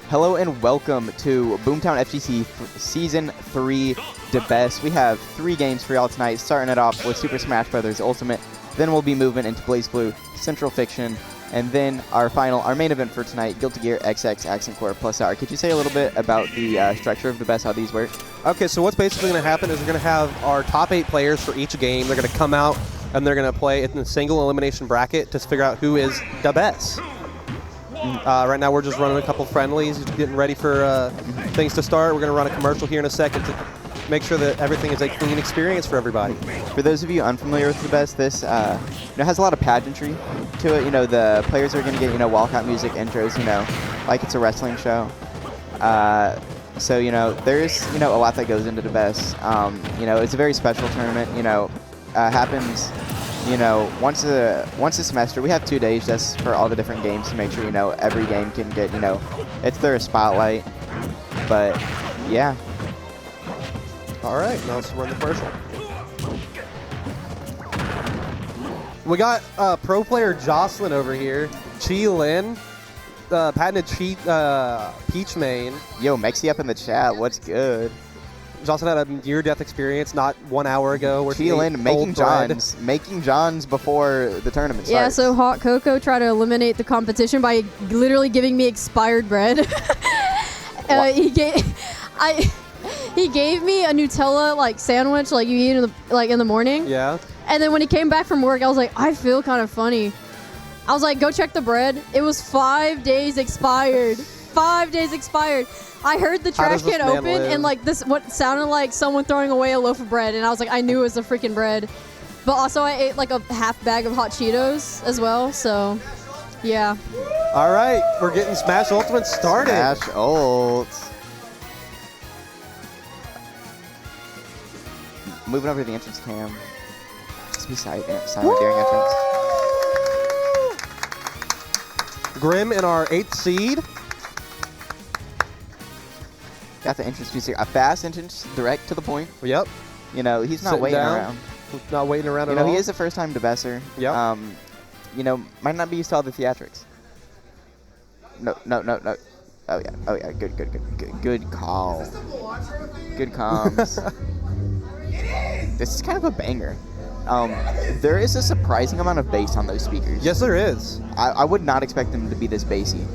Hello and welcome to Boomtown FGC Season 3 The Best. We have 3 games for y'all tonight, starting it off with Super Smash Bros. Ultimate. Then we'll be moving into BlazBlue, Central Fiction, and then our main event for tonight, Guilty Gear XX Accent Core Plus Hour. Could you say a little bit about the structure of The Best, how these work? Okay, so what's basically going to happen is we're going to have our top 8 players for each game. They're going to come out and they're going to play in a single elimination bracket to figure out who is the best. Right now we're just running a couple friendlies, getting ready for things to start. We're going to run a commercial here in a second to make sure that everything is a clean experience for everybody. For those of you unfamiliar with The Best, this has a lot of pageantry to it. You know, the players are going to get, walkout music, intros, like it's a wrestling show. So, there's, a lot that goes into The Best. It's a very special tournament, happens, once a semester. We have 2 days just for all the different games to make sure, every game can get, it's their spotlight. But, yeah. All right, now let's run the commercial. We got pro player Jocelyn over here. Chi Lin, patented Peach main. Yo, Mexi up in the chat. What's good? Jocelyn had a near-death experience not 1 hour ago. Where Chi Lin making Johns before the tournament starts. Yeah, so Hotcoco tried to eliminate the competition by literally giving me expired bread. He gave me a Nutella sandwich you eat in the morning. Yeah. And then when he came back from work, I was like, I feel kind of funny. I was like, go check the bread. It was 5 days expired. 5 days expired. I heard the trash can open and what sounded like someone throwing away a loaf of bread, and I was like, I knew it was the freaking bread. But also I ate a half bag of hot Cheetos as well, so yeah. All right, we're getting Smash Ultimate started. Smash Ult. Moving over to the entrance cam. Just be silent during entrance. Grimm in our 8th seed. Got the entrance music. A fast entrance, direct to the point. Yep. He's not waiting around. Not waiting around at all. He is a first-time debesser. Yep. Might not be used to all the theatrics. No. Oh yeah. Good call. Good comms. This is kind of a banger. There is a surprising amount of bass on those speakers. Yes, there is. I would not expect them to be this bassy.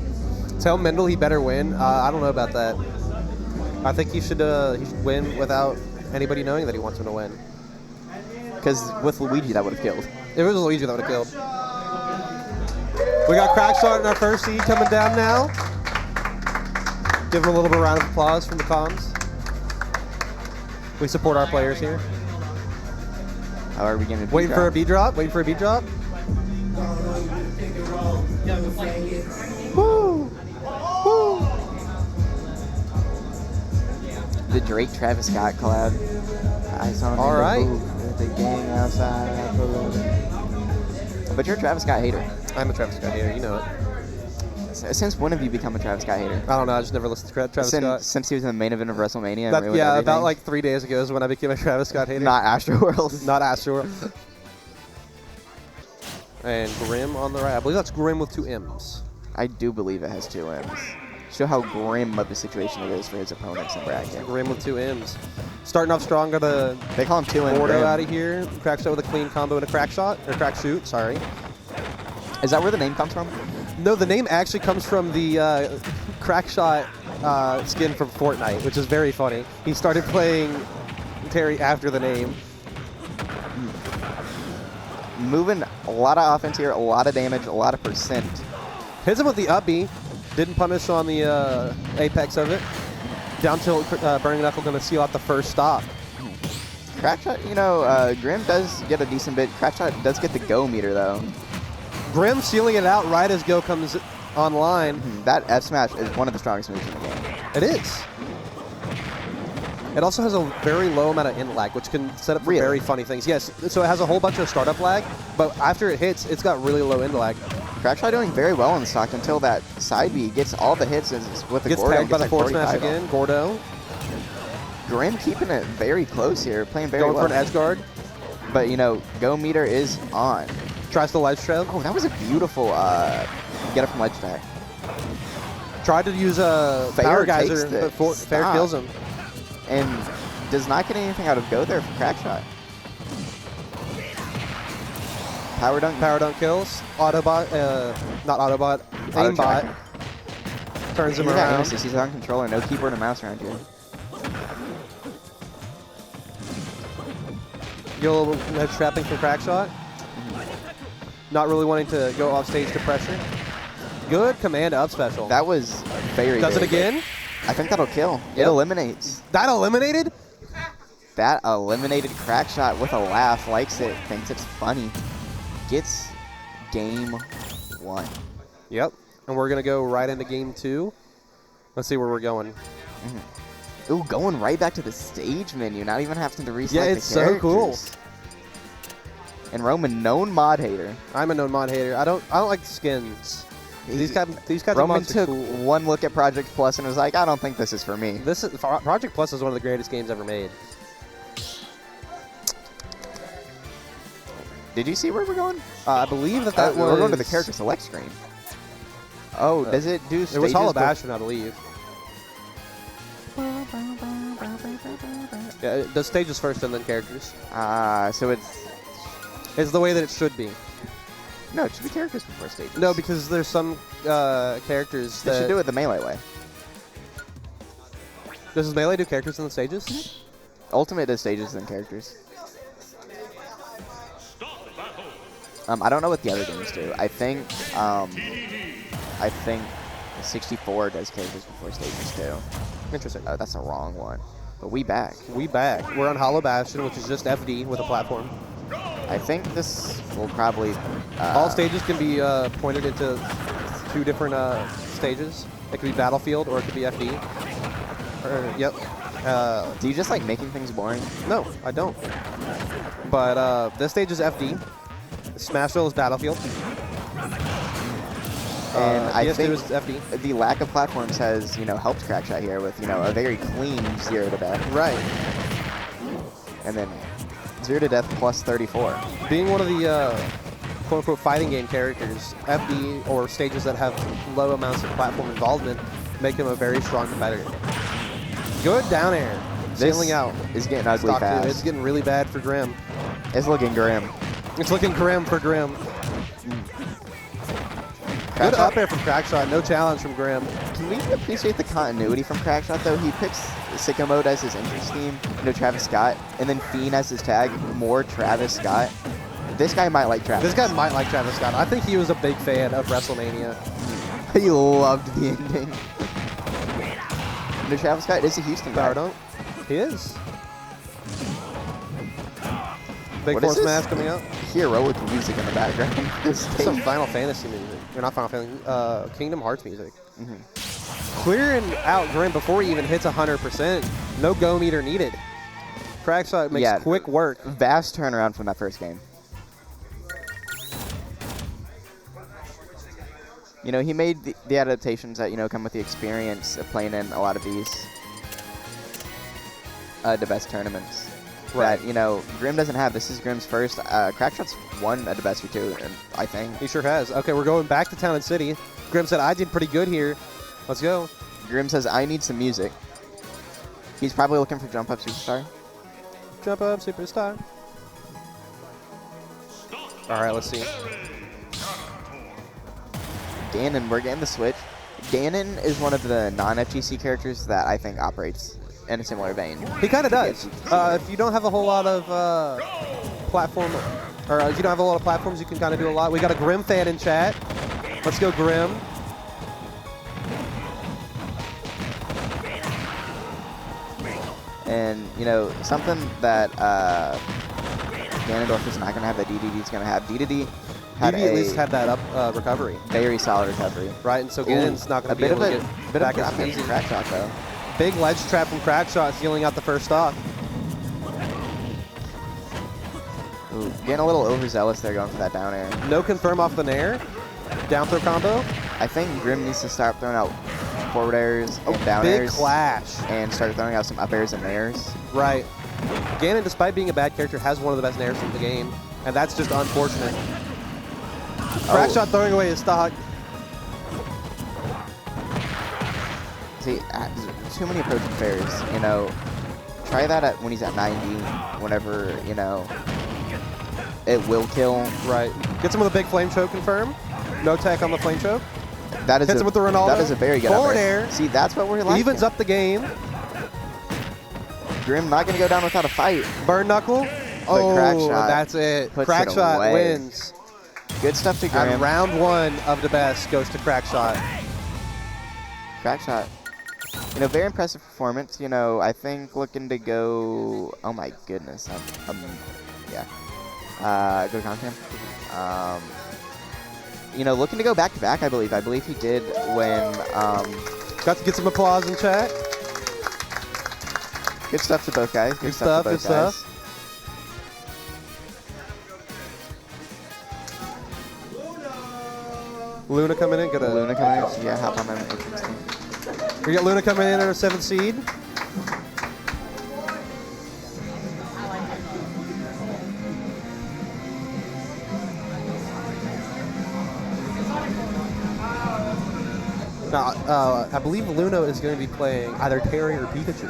Tell Mendel he better win. I don't know about that. I think he should win without anybody knowing that he wants him to win. Because with Luigi, that would have killed. If it was Luigi, that would have killed. We got Crackshot in our first seed coming down now. Give him a little bit of round of applause from the comms. We support our players here. How are we going to Waiting for a B drop. Waiting for a B drop. Woo! Woo! The Drake Travis Scott collab. I saw all right. The gang outside. But you're a Travis Scott hater. I'm a Travis Scott hater. You know it. Since when have you become a Travis Scott hater? I don't know. I just never listened to Travis Scott. Since he was in the main event of WrestleMania. Yeah, about 3 days ago is when I became a Travis Scott hater. Not Astroworld. Not Astroworld. And Grimm on the right. I believe that's Grimm with 2 M's. I do believe it has 2 M's. Show how grim of a situation it is for his opponents in bracket. Grimm with 2 M's. Starting off strong, got a they call him 2 M. Gordo out of here. Crackshot with a clean combo and a Crackshot. Or Crackshoot, sorry. Is that where the name comes from? No, the name actually comes from the Crackshot skin from Fortnite, which is very funny. He started playing Terry after the name. Moving a lot of offense here, a lot of damage, a lot of percent. Hits him with the up B. Didn't punish on the apex of it. Down tilt, Burning Knuckle going to seal out the first stop. Crackshot, Grimm does get a decent bit. Crackshot does get the go meter, though. Grimm sealing it out right as go comes online. That F smash is one of the strongest moves in the game. It is. It also has a very low amount of in lag, which can set up for very funny things. Yes, so it has a whole bunch of startup lag, but after it hits, it's got really low in lag. Crackshot doing very well in the stock until that side B gets all the hits with the gets Gordo. Gets tagged by the forward smash again, Gordo. Grimm keeping it very close here, playing very well. Going for an edge guard. But, go meter is on. Tries the ledge trail. Oh, that was a beautiful get up from ledge attack. Tried to use a Power Geyser, but Fair kills him. And does not get anything out of go there for Crackshot. Power dunk kills. Autobot, not Autobot, aimbot. Turns him around. He's on controller, no keyboard and mouse around here. Get a little head trapping from Crackshot. Not really wanting to go off stage to pressure. Good command up special. That was very Does big. it again? I think that'll kill. Yep. It eliminates. That eliminated? That eliminated Crackshot with a laugh. Likes it. Thinks it's funny. Gets game 1. Yep. And we're going to go right into game 2. Let's see where we're going. Ooh, going right back to the stage menu. Not even having to reselect Yeah, it's so cool. And Roman, known mod hater. I'm a known mod hater. I don't like the skins. These kinds of Roman mods are took cool. one look at Project Plus and was like, I don't think this is for me. Project Plus is one of the greatest games ever made. Did you see where we're going? I believe that was... We're going to the character select screen. Oh, does it do stages? It was Hollow Bastion, I believe. Yeah, it does stages first and then characters. So It's the way that it should be. No, it should be characters before stages. No, because there's some characters that... They should do it the Melee way. Does Melee do characters in the stages? Ultimate does stages and characters. I don't know what the other games do. I think 64 does characters before stages too. Interesting. That's the wrong one. But we back. We back. We're on Hollow Bastion, which is just FD with a platform. I think this will probably... All stages can be pointed into 2 different stages. It could be Battlefield or it could be FD. Yep. Do you just like making things boring? No, I don't. But this stage is FD. Smashville is Battlefield. And I think it was FD. The lack of platforms has, helped Crackshot here with, a very clean 0 to death. Right. And then 0 to death plus 34. Being one of the quote-unquote fighting game characters, FD or stages that have low amounts of platform involvement make him a very strong competitor. Good down air. Sailing out. Is getting ugly Stock fast. 2. It's getting really bad for Grimm. It's looking grim. It's looking grim for Grimm. Good up air from Crackshot. No challenge from Grimm. Can we appreciate the continuity from Crackshot, though? He picks Sicko Mode as his interest theme, Travis Scott, and then Fiend as his tag, more Travis Scott. This guy might like Travis. This guy might like Travis Scott. I think he was a big fan of WrestleMania. He loved the ending. Travis Scott is a Houston guy. Power dunk. He is. Big Force Mask coming out. Heroic music in the background. Some Final Fantasy music. Or not Final Fantasy. Kingdom Hearts music. Clearing out Grimm before he even hits 100%. No go meter needed. Crackshot makes quick work. Vast turnaround from that first game. He made the adaptations that, come with the experience of playing in a lot of these the best tournaments. Right. That, Grimm doesn't have. This is Grimm's first. Crackshot's won at the best or 2, I think. He sure has. Okay, we're going back to Town and City. Grimm said, I did pretty good here. Let's go. Grimm says, I need some music. He's probably looking for Jump Up Superstar. Jump Up Superstar. All right, let's see. Ganon, we're getting the switch. Ganon is one of the non-FGC characters that I think operates in a similar vein. He kind of does. If you don't have a whole lot of platform, or if you don't have a lot of platforms, you can kind of do a lot. We got a Grimm fan in chat. Let's go, Grimm. And, something that Ganondorf is not going to have that DDD is going to have. DDD had DDD at least had that up recovery. Very solid recovery. Right, and so Ganon's not going to be able to get back as easy. Crackshot, though. Big ledge trap from Crackshot, sealing out the first stock. Ooh, getting a little overzealous there going for that down air. No confirm off the nair. Down throw combo. I think Grimm needs to start throwing out forward airs and down airs. Big clash. And start throwing out some up airs and nairs. Right. Ganon, despite being a bad character, has one of the best nairs in the game. And that's just unfortunate. Crackshot throwing away his stock. See, too many approaching fairs. You know, try that when he's at 90. Whenever it will kill. Right. Gets him with a big flame choke confirm. No tech on the flame choke. That is hits him with the Ronaldo. That is a very good forward air. See, that's what we're like. Evens up the game. Grimm not gonna go down without a fight. Burn knuckle. Oh, Crackshot that's it. puts Crackshot it wins. Good stuff to Grimm. And round 1 of the best goes to Crackshot. Crackshot. You know, very impressive performance. You know, I think looking to go. Oh my goodness. Yeah. Go Concam. You know, looking to go back to back. I believe. I believe he did when. Got to get some applause in chat. Good stuff to both guys. Good stuff. To both good guys. stuff. Luna coming in. Luna coming in. Yeah, hop on my entrance. We got Luna coming in at our 7th seed. Now, I believe Luna is going to be playing either Terry or Pikachu.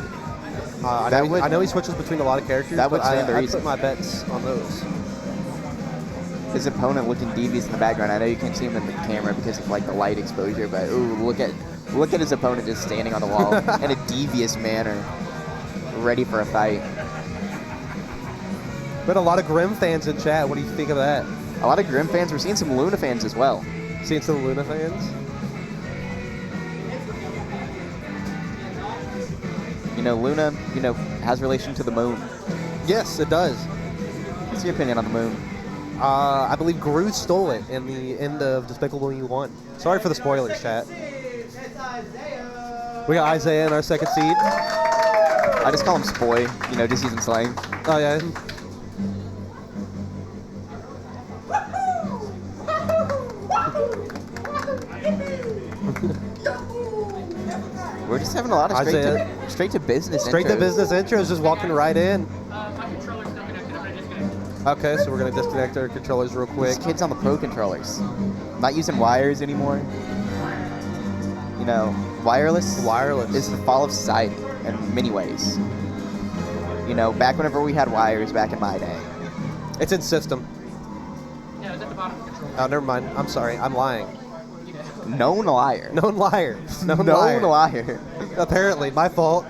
I know he switches between a lot of characters, that would but stand to I reason. put my bets on those. His opponent looking devious in the background. I know you can't see him in the camera because of like the light exposure, but ooh, look at his opponent just standing on the wall in a devious manner, ready for a fight. But a lot of Grimm fans in chat. What do you think of that? A lot of Grimm fans. We're seeing some Luna fans as well. Seeing some Luna fans? You know, Luna, has relation to the moon. Yes, it does. What's your opinion on the moon? I believe Gru stole it in the end of Despicable Me 1. Sorry for the spoilers, chat. We got Isiah in our 2nd seed. I just call him Spoy, just using slang. Oh, yeah. We're just having a lot of straight to business Straight to intros. business intros, just walking right in. Okay, so we're going to disconnect our controllers real quick. These kids on the pro controllers. Not using wires anymore. Wireless is the fall of society in many ways. Back whenever we had wires back in my day. It's in system. Yeah, it's at the bottom of the control. Oh, never mind. I'm sorry. I'm lying. Known liar. Known liar. Known liar. Apparently, my fault.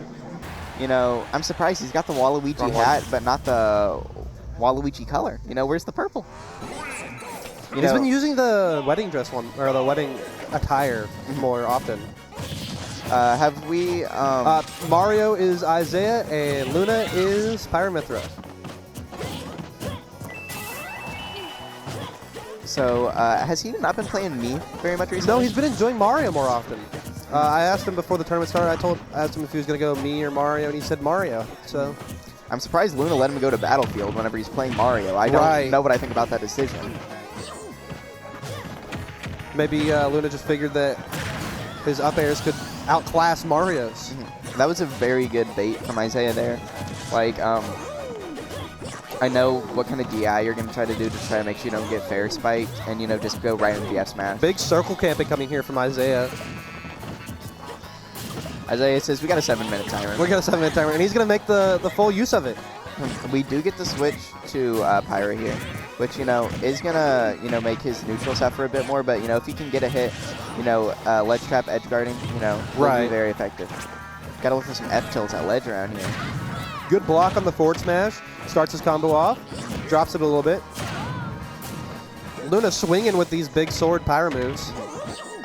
I'm surprised he's got the Waluigi hat, but not the Waluigi color. Where's the purple? He's been using the wedding dress one, or the wedding attire more often. Have we... Mario is Isiah, and Luna is Pyramithra. So, has he not been playing me very much recently? No, he's been enjoying Mario more often. I asked him before the tournament started, I asked him if he was going to go me or Mario, and he said Mario, so... I'm surprised Luna let him go to Battlefield whenever he's playing Mario. I don't know what I think about that decision. Maybe Luna just figured that his up airs could outclass Mario's. Mm-hmm. That was a very good bait from Isiah there. Like, I know what kind of DI you're going to try to do to try to make sure you don't get fair spiked and, just go right into the F smash. Big circle camping coming here from Isiah. Isiah says, we got a 7-minute timer. We got a 7-minute timer, and he's going to make the full use of it. We do get to switch to Pyra here, which, is going to, make his neutral suffer a bit more. But, if he can get a hit, ledge trap, edge guarding, will be very effective. Got to look for some F tilts at ledge around here. Good block on the forward smash. Starts his combo off. Drops it a little bit. Luna swinging with these big sword Pyra moves.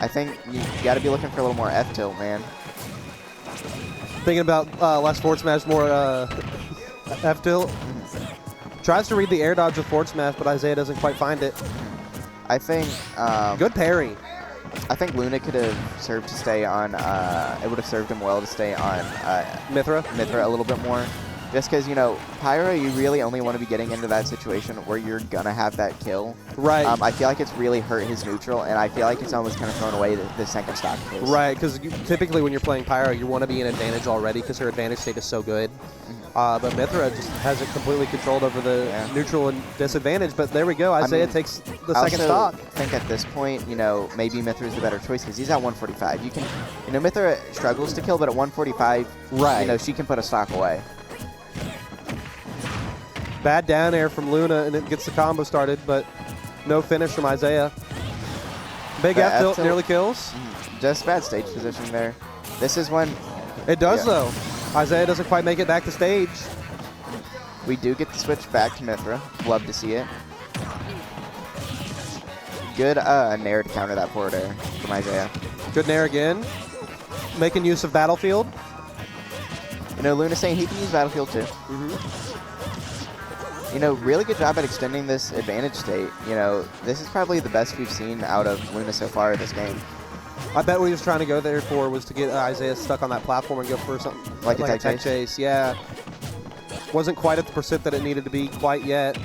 I think you got to be looking for a little more F tilt, man. Thinking about less forward smash, more F tilt. Tries to read the air dodge with forward smash, but Isiah doesn't quite find it. I think... good parry. I think Luna could have served to stay on... it would have served him well to stay on... Mithra a little bit more. Just because, you know, Pyra, you really only want to be getting into that situation where you're going to have that kill. Right. I feel like it's really hurt his neutral, and I feel like it's almost kind of thrown away the second stock kills. Right, because typically when you're playing Pyra, you want to be in advantage already because her advantage state is so good. But Mithra just has it completely controlled over the neutral and disadvantage. But there we go. Isiah takes the second stock. I think at this point, you know, maybe Mithra is the better choice because he's at 145. You can, you know, Mithra struggles to kill, but at 145, you know, she can put a stock away. Bad down air from Luna, and it gets the combo started, but no finish from Isiah. Big F tilt nearly kills. Just bad stage positioning there. This is when... It does, though. Isiah doesn't quite make it back to stage. We do get the switch back to Mithra. Love to see it. Good nair to counter that forward air from Isiah. Good nair again. Making use of Battlefield. You know, Luna's saying he can use Battlefield too. You know, really good job at extending this advantage state. You know, this is probably the best we've seen out of Luna so far this game. I bet what he was trying to go there for was to get Isiah stuck on that platform and go for something like a tech chase. Yeah. Wasn't quite at the percent that it needed to be quite yet.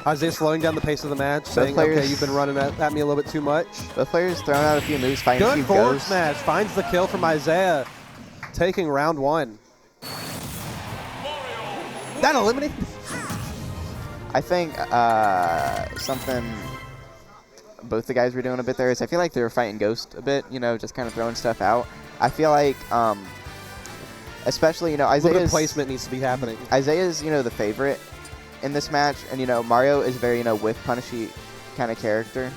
Isiah slowing down the pace of the match, saying, okay, you've been running at me a little bit too much. Both players throwing out a few moves, finding a few Good forward ghosts. smash. Finds the kill from Isiah, taking round one. That eliminated. I think something both the guys were doing a bit there is I feel like they were fighting Ghost a bit, you know, just kind of throwing stuff out. I feel like, especially, you know, Isiah's placement needs to be happening. Isiah's, you know, the favorite in this match, and, you know, Mario is very, you know, whiff punishy kind of character.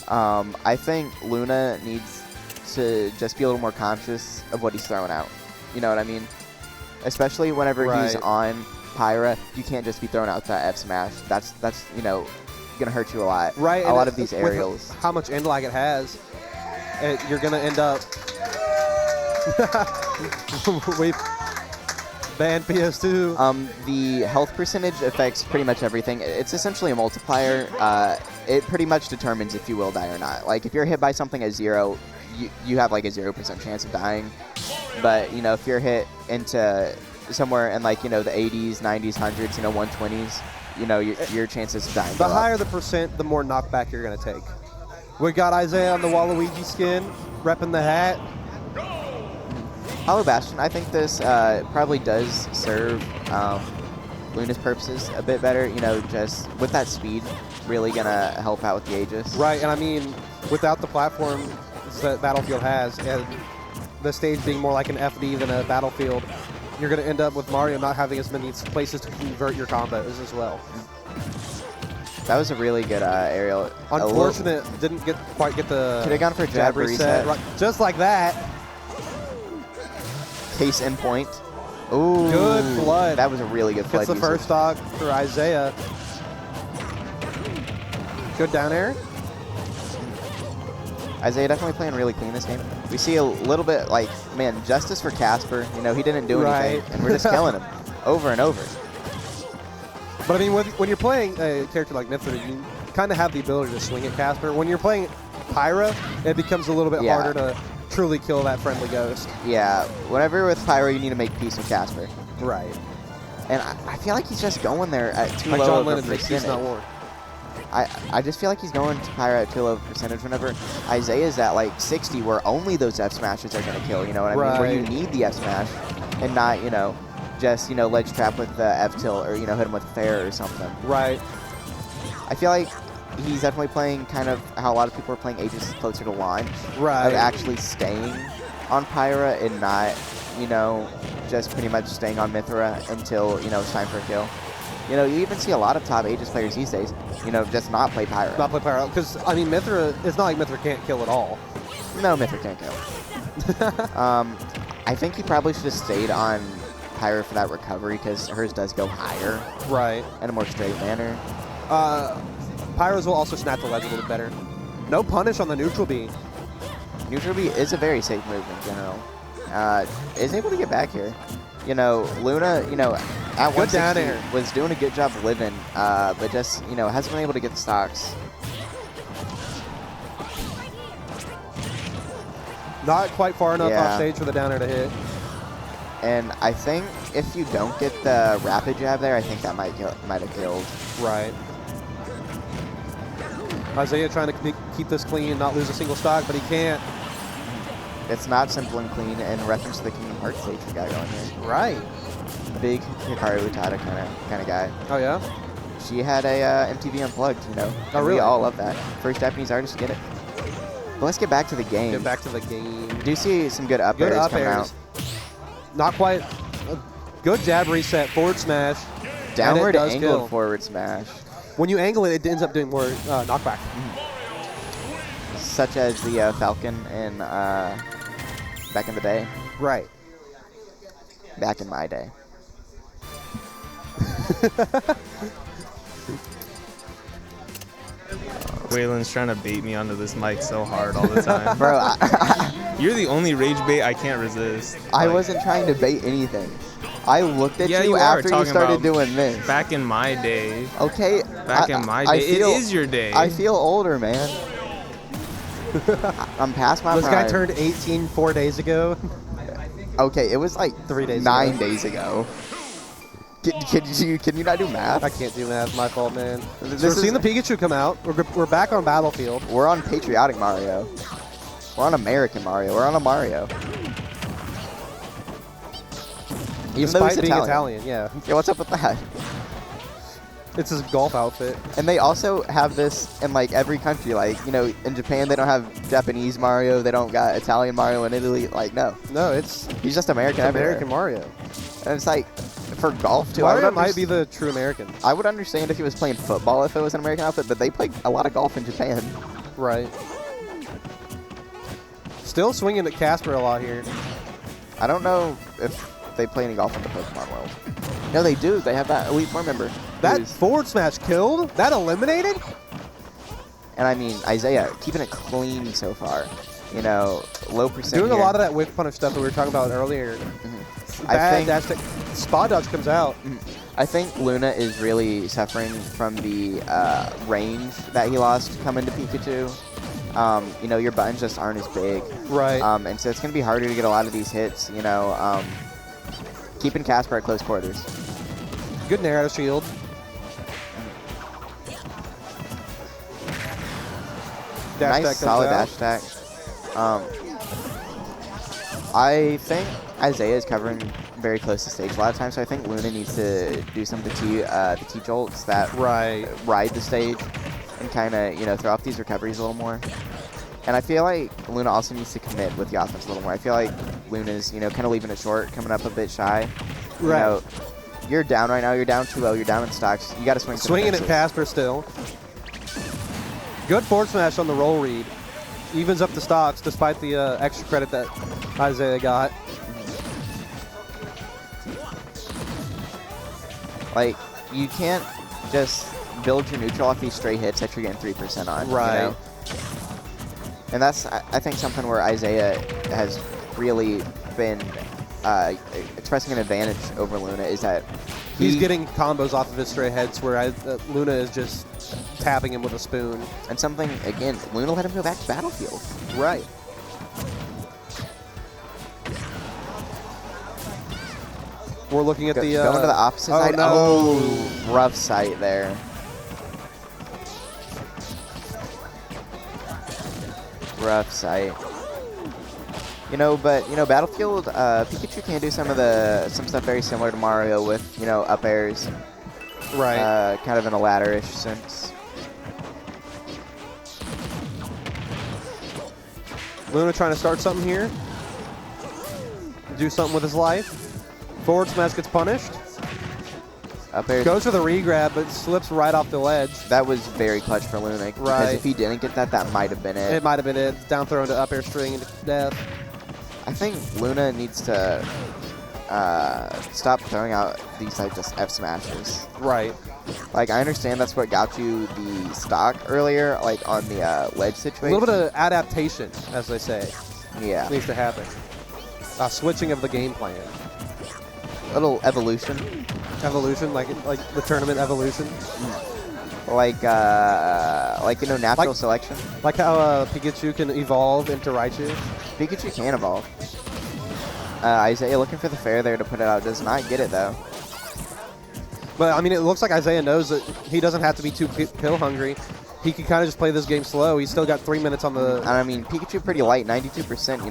I think Luna needs to just be a little more conscious of what he's throwing out. You know what I mean? Especially whenever he's on Pyra, you can't just be throwing out that F smash. That's you know, gonna hurt you a lot. Right. A lot of these aerials. How much end lag it has, you're gonna end up. We banned PS2. The health percentage affects pretty much everything. It's essentially a multiplier. It pretty much determines if you will die or not. Like if you're hit by something at 0, you have like a 0% chance of dying. But, you know, if you're hit into somewhere in like, you know, the 80s, 90s, 100s, you know, 120s, you know, your chances of dying. The higher the percent, the more knockback you're going to take. We got Isiah on the Waluigi skin, repping the hat. Hollow Bastion, I think this probably does serve Luna's purposes a bit better. You know, just with that speed, really going to help out with the Aegis. Right, and I mean, without the platform that Battlefield has, and the stage being more like an FD than a Battlefield, you're going to end up with Mario not having as many places to convert your combos as well. That was a really good aerial. Unfortunate, didn't quite get the could have gone for a jab reset. Right, just like that. Case in point. Ooh. Good flood. That was a really good flood. Gets the first stock for Isiah. Good down air. Isiah definitely playing really clean this game. We see a little bit like, man, justice for Casper. You know, he didn't do anything, and we're just killing him over and over. But I mean, when you're playing a character like Mithra, you kind of have the ability to swing at Casper. When you're playing Pyra, it becomes a little bit harder to truly kill that friendly ghost. Yeah, whenever with Pyra, you need to make peace with Casper. Right. And I feel like he's just going there at too like low John of a Lennon makes peace, not war. I just feel like he's going to Pyra at too low of a percentage whenever Isiah's at like 60, where only those F smashes are going to kill, you know what I mean? Where you need the F smash and not, you know, just, you know, ledge trap with the F tilt or, you know, hit him with fair or something. Right. I feel like he's definitely playing kind of how a lot of people are playing Aegis closer to launch. Right. Of actually staying on Pyra and not, you know, just pretty much staying on Mithra until, you know, it's time for a kill. You know, you even see a lot of top Aegis players these days, you know, just not play Pyra. Not play Pyra, because, I mean, Mithra, it's not like Mithra can't kill at all. No, Mithra can't kill. I think he probably should have stayed on Pyra for that recovery, because hers does go higher. Right. In a more straight manner. Pyra's will also snap the ledge a little bit better. No punish on the neutral B. Neutral B is a very safe move in general. Is able to get back here. You know, Luna, you know, at 160 was doing a good job living, but just, you know, hasn't been able to get the stocks. Not quite far enough off stage for the down air to hit. And I think if you don't get the rapid jab there, I think that might have killed. Right. Isiah trying to keep this clean and not lose a single stock, but he can't. It's not simple and clean in reference to the Kingdom Hearts stage we got going here. Right. Big Hikaru Utada kind of guy. Oh, yeah? She had a MTV Unplugged, you know. Oh, really? We all love that. First Japanese artist to get it. But let's get back to the game. Get back to the game. Do see some good up airs coming out. Not quite. A good jab reset, forward smash. Downward angle kill. forward smash. When you angle it, it ends up doing more knockback. Such as the Falcon in back in the day. Right. Back in my day. Waylon's trying to bait me onto this mic so hard all the time. Bro, You're the only rage bait I can't resist. I Like, wasn't trying to bait anything. I looked at Yeah, you you are after you talking started about doing this. Back in my day. Okay. Back in my day. It is your day. I feel older, man. I'm past my This prime. guy turned 18 4 days ago. Okay, it was like 3 days 9 ago. days ago. Can you not do math? I can't do math. My fault, man. This So we're is- seeing the Pikachu come out. We're back on Battlefield. We're on patriotic Mario. We're on American Mario. We're on a Mario. Even though he's Despite being Italian, yeah. Yeah, what's up with that? It's his golf outfit. And they also have this in like every country. Like, you know, in Japan they don't have Japanese Mario. They don't got Italian Mario in Italy. Like, no. No, it's He's just American everywhere. American Mario. And it's like, for golf too. I Mario would might be the true American. I would understand if he was playing football if it was an American outfit, but they play a lot of golf in Japan. Right. Still swinging at Casper a lot here. I don't know if they play any golf in the Pokemon world. No, they do. They have that Elite Four member. That who's- forward smash killed? That eliminated? And I mean, Isiah, keeping it clean so far. You know, low percent Doing a here. lot of that whip punish stuff that we were talking about earlier. I Bad think- dash tech. Spot dodge comes out. I think Luna is really suffering from the range that he lost coming to Pikachu. You know, your buttons just aren't as big. Right. And so it's going to be harder to get a lot of these hits, you know. Keeping Casper at close quarters. Good narrow shield. Dash Nice, tech comes solid out. dash attack. I think Isiah is covering very close to stage a lot of times, so I think Luna needs to do some of the T-jolts that Right. ride the stage and kind of, you know, throw off these recoveries a little more. And I feel like Luna also needs to commit with the offense a little more. I feel like Luna's, you know, kind of leaving it short, coming up a bit shy. You Right. know, you're down right now. You're down 2-0. You're down in stocks. You got to swing. for the Swinging at fences. Casper still. Good forward smash on the roll read. Evens up the stocks despite the extra credit that Isiah got. Like, you can't just build your neutral off these straight hits that you're getting 3% on. Right. You know? And that's, I think, something where Isiah has really been expressing an advantage over Luna is that He's getting combos off of his straight heads where Luna is just tapping him with a spoon. And something, again, Luna let him go back to Battlefield. Right. We're looking at the... Going to the opposite oh side. no. Oh, rough sight there. Rough sight. You know, but, you know, Battlefield, Pikachu can do some stuff very similar to Mario with, you know, up airs. Right. Kind of in a ladder-ish sense. Luna trying to start something here. Do something with his life. Forward smash gets punished. Up airs. Goes for the re-grab, but slips right off the ledge. That was very clutch for Luna. Because Right. if he didn't get that, that might have been it. It might have been it. Down throw into up air string into death. I think Luna needs to stop throwing out these like just F smashes. Right. Like, I understand that's what got you the stock earlier, like on the ledge A situation. little bit of adaptation, as they say, yeah, needs to happen. Switching of the game plan. little evolution, Evolution, like the tournament evolution. like you know, natural selection. Like how Pikachu can evolve into Raichu. Pikachu can evolve. Isiah looking for the fair there to put it out. Does not get it, though. But, I mean, it looks like Isiah knows that he doesn't have to be too kill hungry. He can kind of just play this game slow. He's still got 3 minutes on the... And I mean, Pikachu pretty light, 92%, you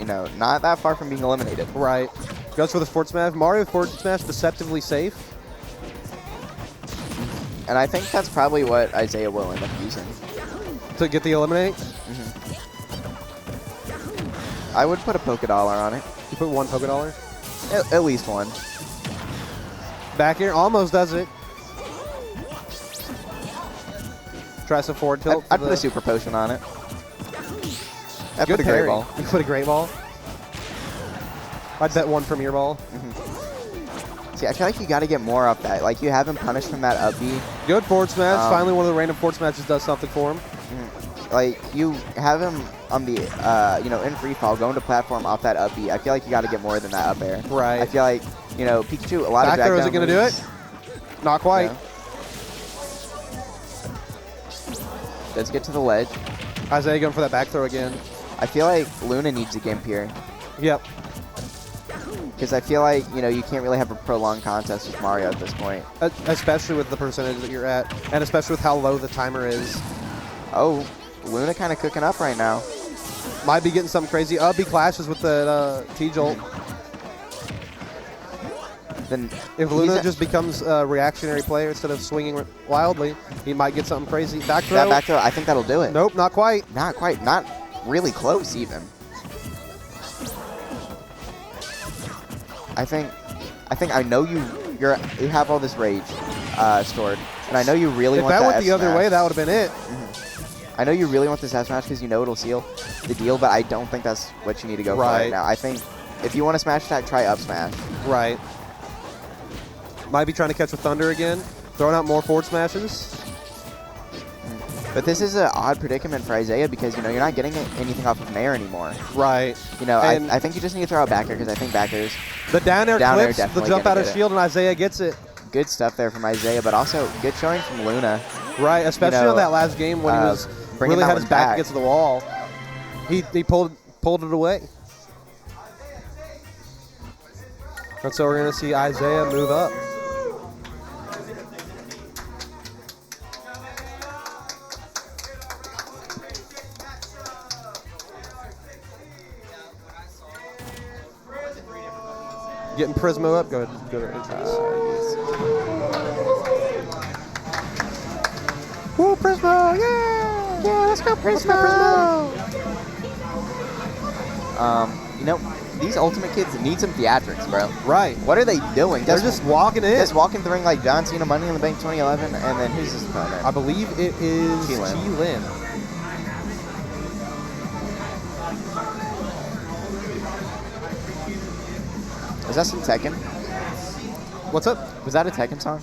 know, not that far from being eliminated. Right. Goes for the forward smash. Mario forward smash, deceptively safe. And I think that's probably what Isiah will end up using. To get the eliminate? I would put a Poké Dollar on it. You put 1 Poké Dollar? At least one. Back here, almost does it. Tries to forward tilt. I'd put a Super Potion on it. I'd Good put a Great parry. Ball. You put a Great Ball? I'd bet 1 Premier Ball. See, I feel like you got to get more off that. Like, you have him punished from that up B. Good forward smash. Finally, one of the random forward smashes does something for him. Like, you have him on the, you know, in free fall, going to platform off that up B. I feel like you got to get more than that up air. Right. I feel like, you know, Pikachu, a lot Back of throw, is it going to do it? Not quite. Yeah. Does get to the ledge. Isiah going for that back throw again. I feel like Luna needs a Gimp here. Yep. Because I feel like, you know, you can't really have a prolonged contest with Mario at this point. Especially with the percentage that you're at, and especially with how low the timer is. Oh, Luna kind of cooking up right now. Might be getting something crazy. He clashes with the T-Jolt. Then If Luna just becomes a reactionary player instead of swinging wildly, he might get something crazy. Back throw. that back throw, I think that'll do it. Nope, not quite. Not quite. Not really close even. I know you have all this rage stored, and I know you really want that that went the other way, that would have been it. I know you really want this S smash because you know it'll seal the deal, but I don't think that's what you need to go for right now. I think if you want to smash attack, try up smash. Right. Might be trying to catch with Thunder again. Throwing out more forward smashes. But this is an odd predicament for Isiah because, you know, you're not getting anything off of Nair anymore. Right. You know, I think you just need to throw out back air because I think back air's the down air clips, the jump out of it. shield, and Isiah gets it. Good stuff there from Isiah, but also good showing from Luna. Right, especially on that last game when he was really had his back against the wall. He pulled it away. And so we're going to see Isiah move up. Getting Prismo up. Go ahead. Go to entrance. Woo, Prismo! Yeah! Yeah, let's go, Prismo! You know, these Ultimate kids need some theatrics, bro. Right. What are they doing? They're just walking in. Just walking the ring like John Cena Money in the Bank 2011, and then who's his opponent? I believe it is Chi-Lin. Is that some Tekken? What's up? Was that a Tekken song?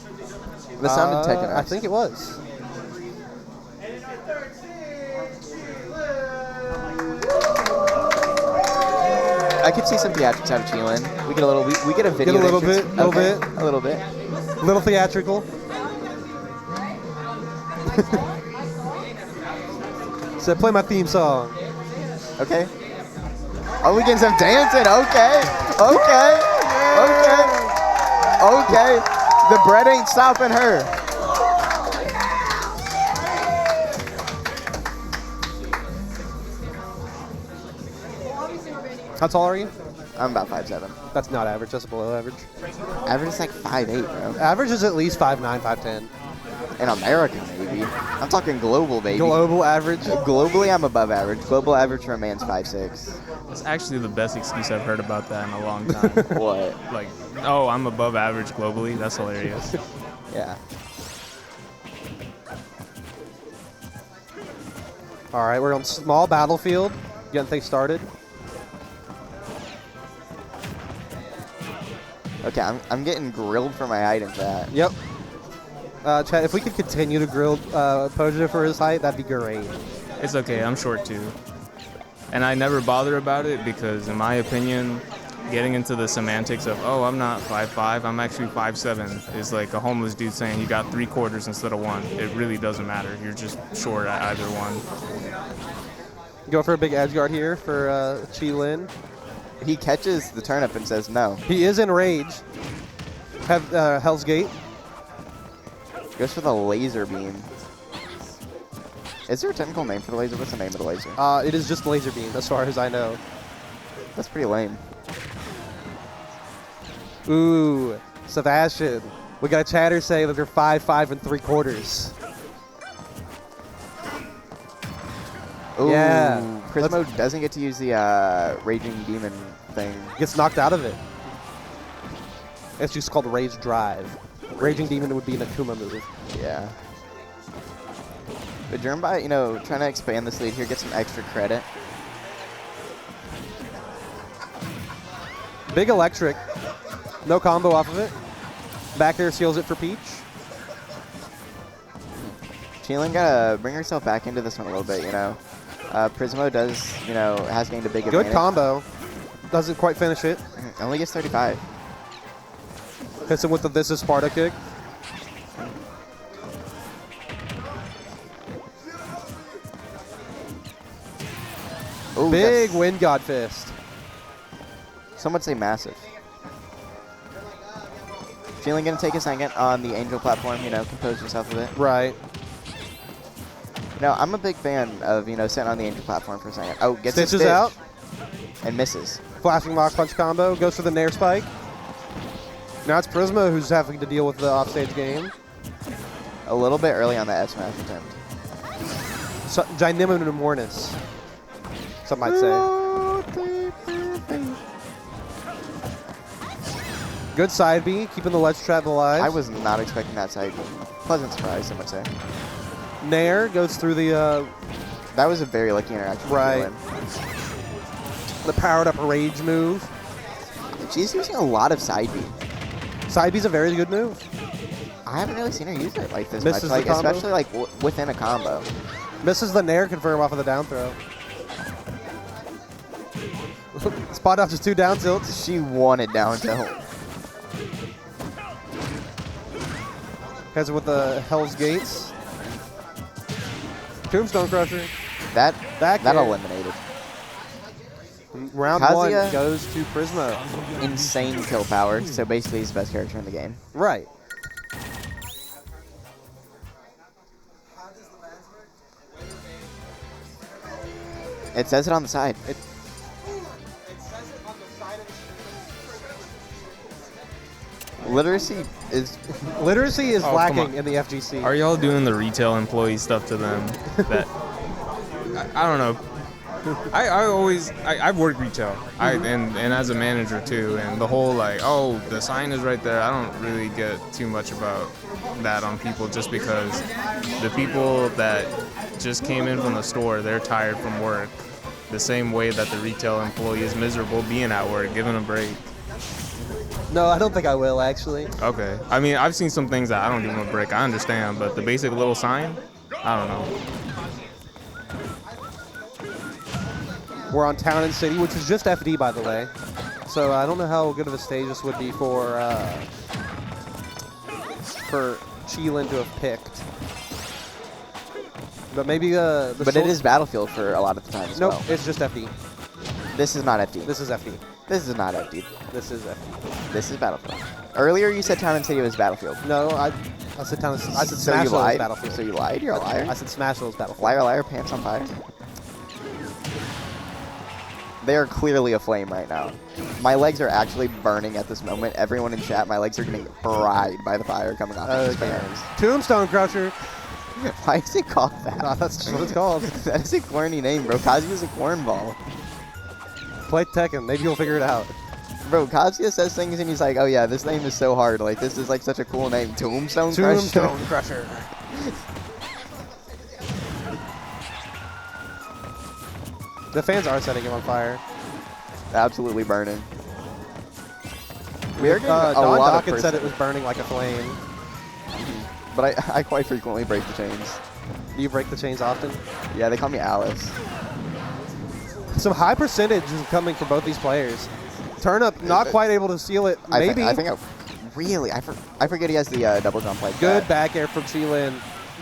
That sounded Tekken. I think it was. I could see some theatrics out of Chi-Lin. We get a little. We get a video. Get a little bit. A little bit. Little theatrical. Said, play my theme song. Okay. Oh, we getting some dancing. Okay. Okay. The bread ain't stopping her. How tall are you? I'm about 5'7". That's not average. That's below average. Average is like 5'8", bro. Average is at least 5'9", 5'10". In America, maybe. I'm talking global, baby. Global average? Globally, I'm above average. Global average for a man's 5'6". That's actually the best excuse I've heard about that in a long time. What? Like, oh, I'm above average globally? That's hilarious. Yeah. All right, we're on small battlefield. Getting things started. Okay, I'm getting grilled for my height in that. Yep. Chad, if we could continue to grill Poja for his height, that'd be great. It's okay, I'm short too. And I never bother about it because, in my opinion, getting into the semantics of, oh, I'm not 5'5", I'm actually 5'7", is like a homeless dude saying you got 3/4 instead of 1. It really doesn't matter. You're just short at either one. Go for a big edge guard here for Chi-Lin. He catches the turnip and says no. He is in rage. Have Hell's Gate. Goes for the laser beam. Is there a technical name for the laser? What's the name of the laser? It is just laser beam, as far as I know. That's pretty lame. Ooh, Sebastian. We got a chatter say that they're 5 3/4. Ooh, Yeah. Prismo doesn't get to use the Raging Demon thing. Gets knocked out of it. It's just called Rage Drive. Raging Demon would be an Akuma move. Yeah. But Germbot, you know, trying to expand this lead here, get some extra credit. Big electric. No combo off of it. Back air seals it for Peach. Chilin gotta bring herself back into this one a little bit, you know. Prismo does, you know, has gained a big Good advantage. combo. Doesn't quite finish it. Only gets 35. Hits him with the This is Sparta kick. Ooh, Big that's- Wind God Fist. Some would say massive. Chilin gonna take a second on the Angel platform, you know, compose yourself a bit. Right. No, I'm a big fan of, you know, sitting on the Angel platform for a second. Oh, gets a Stitches stitch out. and misses. Flashing Rock Punch combo. Goes for the Nair Spike. Now it's Prismo who's having to deal with the offstage game. A little bit early on the F smash attempt. So, Ginormous, some might say. Good side B, keeping the ledge trap alive. I was not expecting that side. Pleasant surprise, some would say. Nair goes through the That was a very lucky interaction. for Right. Chilin. the powered up rage move. She's using a lot of side B. Side B's a very good move. I haven't really seen her use it like this Misses much, the like combo? especially like within a combo. Misses the Nair confirm off of the down throw. Spot off just 2 down tilts. She wanted down tilt. Has it with the Hell's Gates. Tombstone Crusher. That Back that air. eliminated. Round Kazuya- 1 goes to Prismo. Insane kill power. So basically, he's the best character in the game. Right. It says it on the side. Literacy is Literacy is Oh, come lacking on. in the FGC. Are y'all doing the retail employee stuff to them? That I don't know. I've worked retail, and as a manager too, and the whole like, oh, the sign is right there. I don't really get too much about that on people, just because the people that just came in from the store, they're tired from work, the same way that the retail employee is miserable being at work, given a break. No, I don't think I will, actually. Okay. I mean, I've seen some things that I don't give them a break. I understand, but the basic little sign, I don't know. We're on Town and City, which is just FD, by the way. So I don't know how good of a stage this would be for Chilin to have picked. But maybe the but it is Battlefield for a lot of the time as Nope, well. it's just FD. This is not FD. This is FD. This is not FD. This is FD. This is Battlefield. Earlier you said Town and City was Battlefield. No, I said Town and I said So Smash you Bros. lied? Battlefield. So you lied? You're a liar? I said Smash Bros. Battlefield. Liar, liar, pants on fire. They are clearly aflame right now. My legs are actually burning at this moment. Everyone in chat, my legs are getting fried by the fire coming off of these Okay. fans. Tombstone Crusher. Why is it called that? That's just what it's called. That is a corny name, bro. Kazuya's a cornball. Play Tekken. Maybe you'll figure it out. Bro, Kazuya says things and he's like, oh yeah, this name is so hard. Like, this is like such a cool name. Tombstone Crusher. Tombstone Crusher. The fans are setting him on fire. Absolutely burning. We are getting a Don lot of Dockett said it person- was burning like a flame. But I quite frequently break the chains. Do you break the chains often? Yeah, they call me Alice. Some high percentage is coming from both these players. Turnip not quite able to seal it. Maybe. I forget he has the double jump like Good that. back air from Chilin,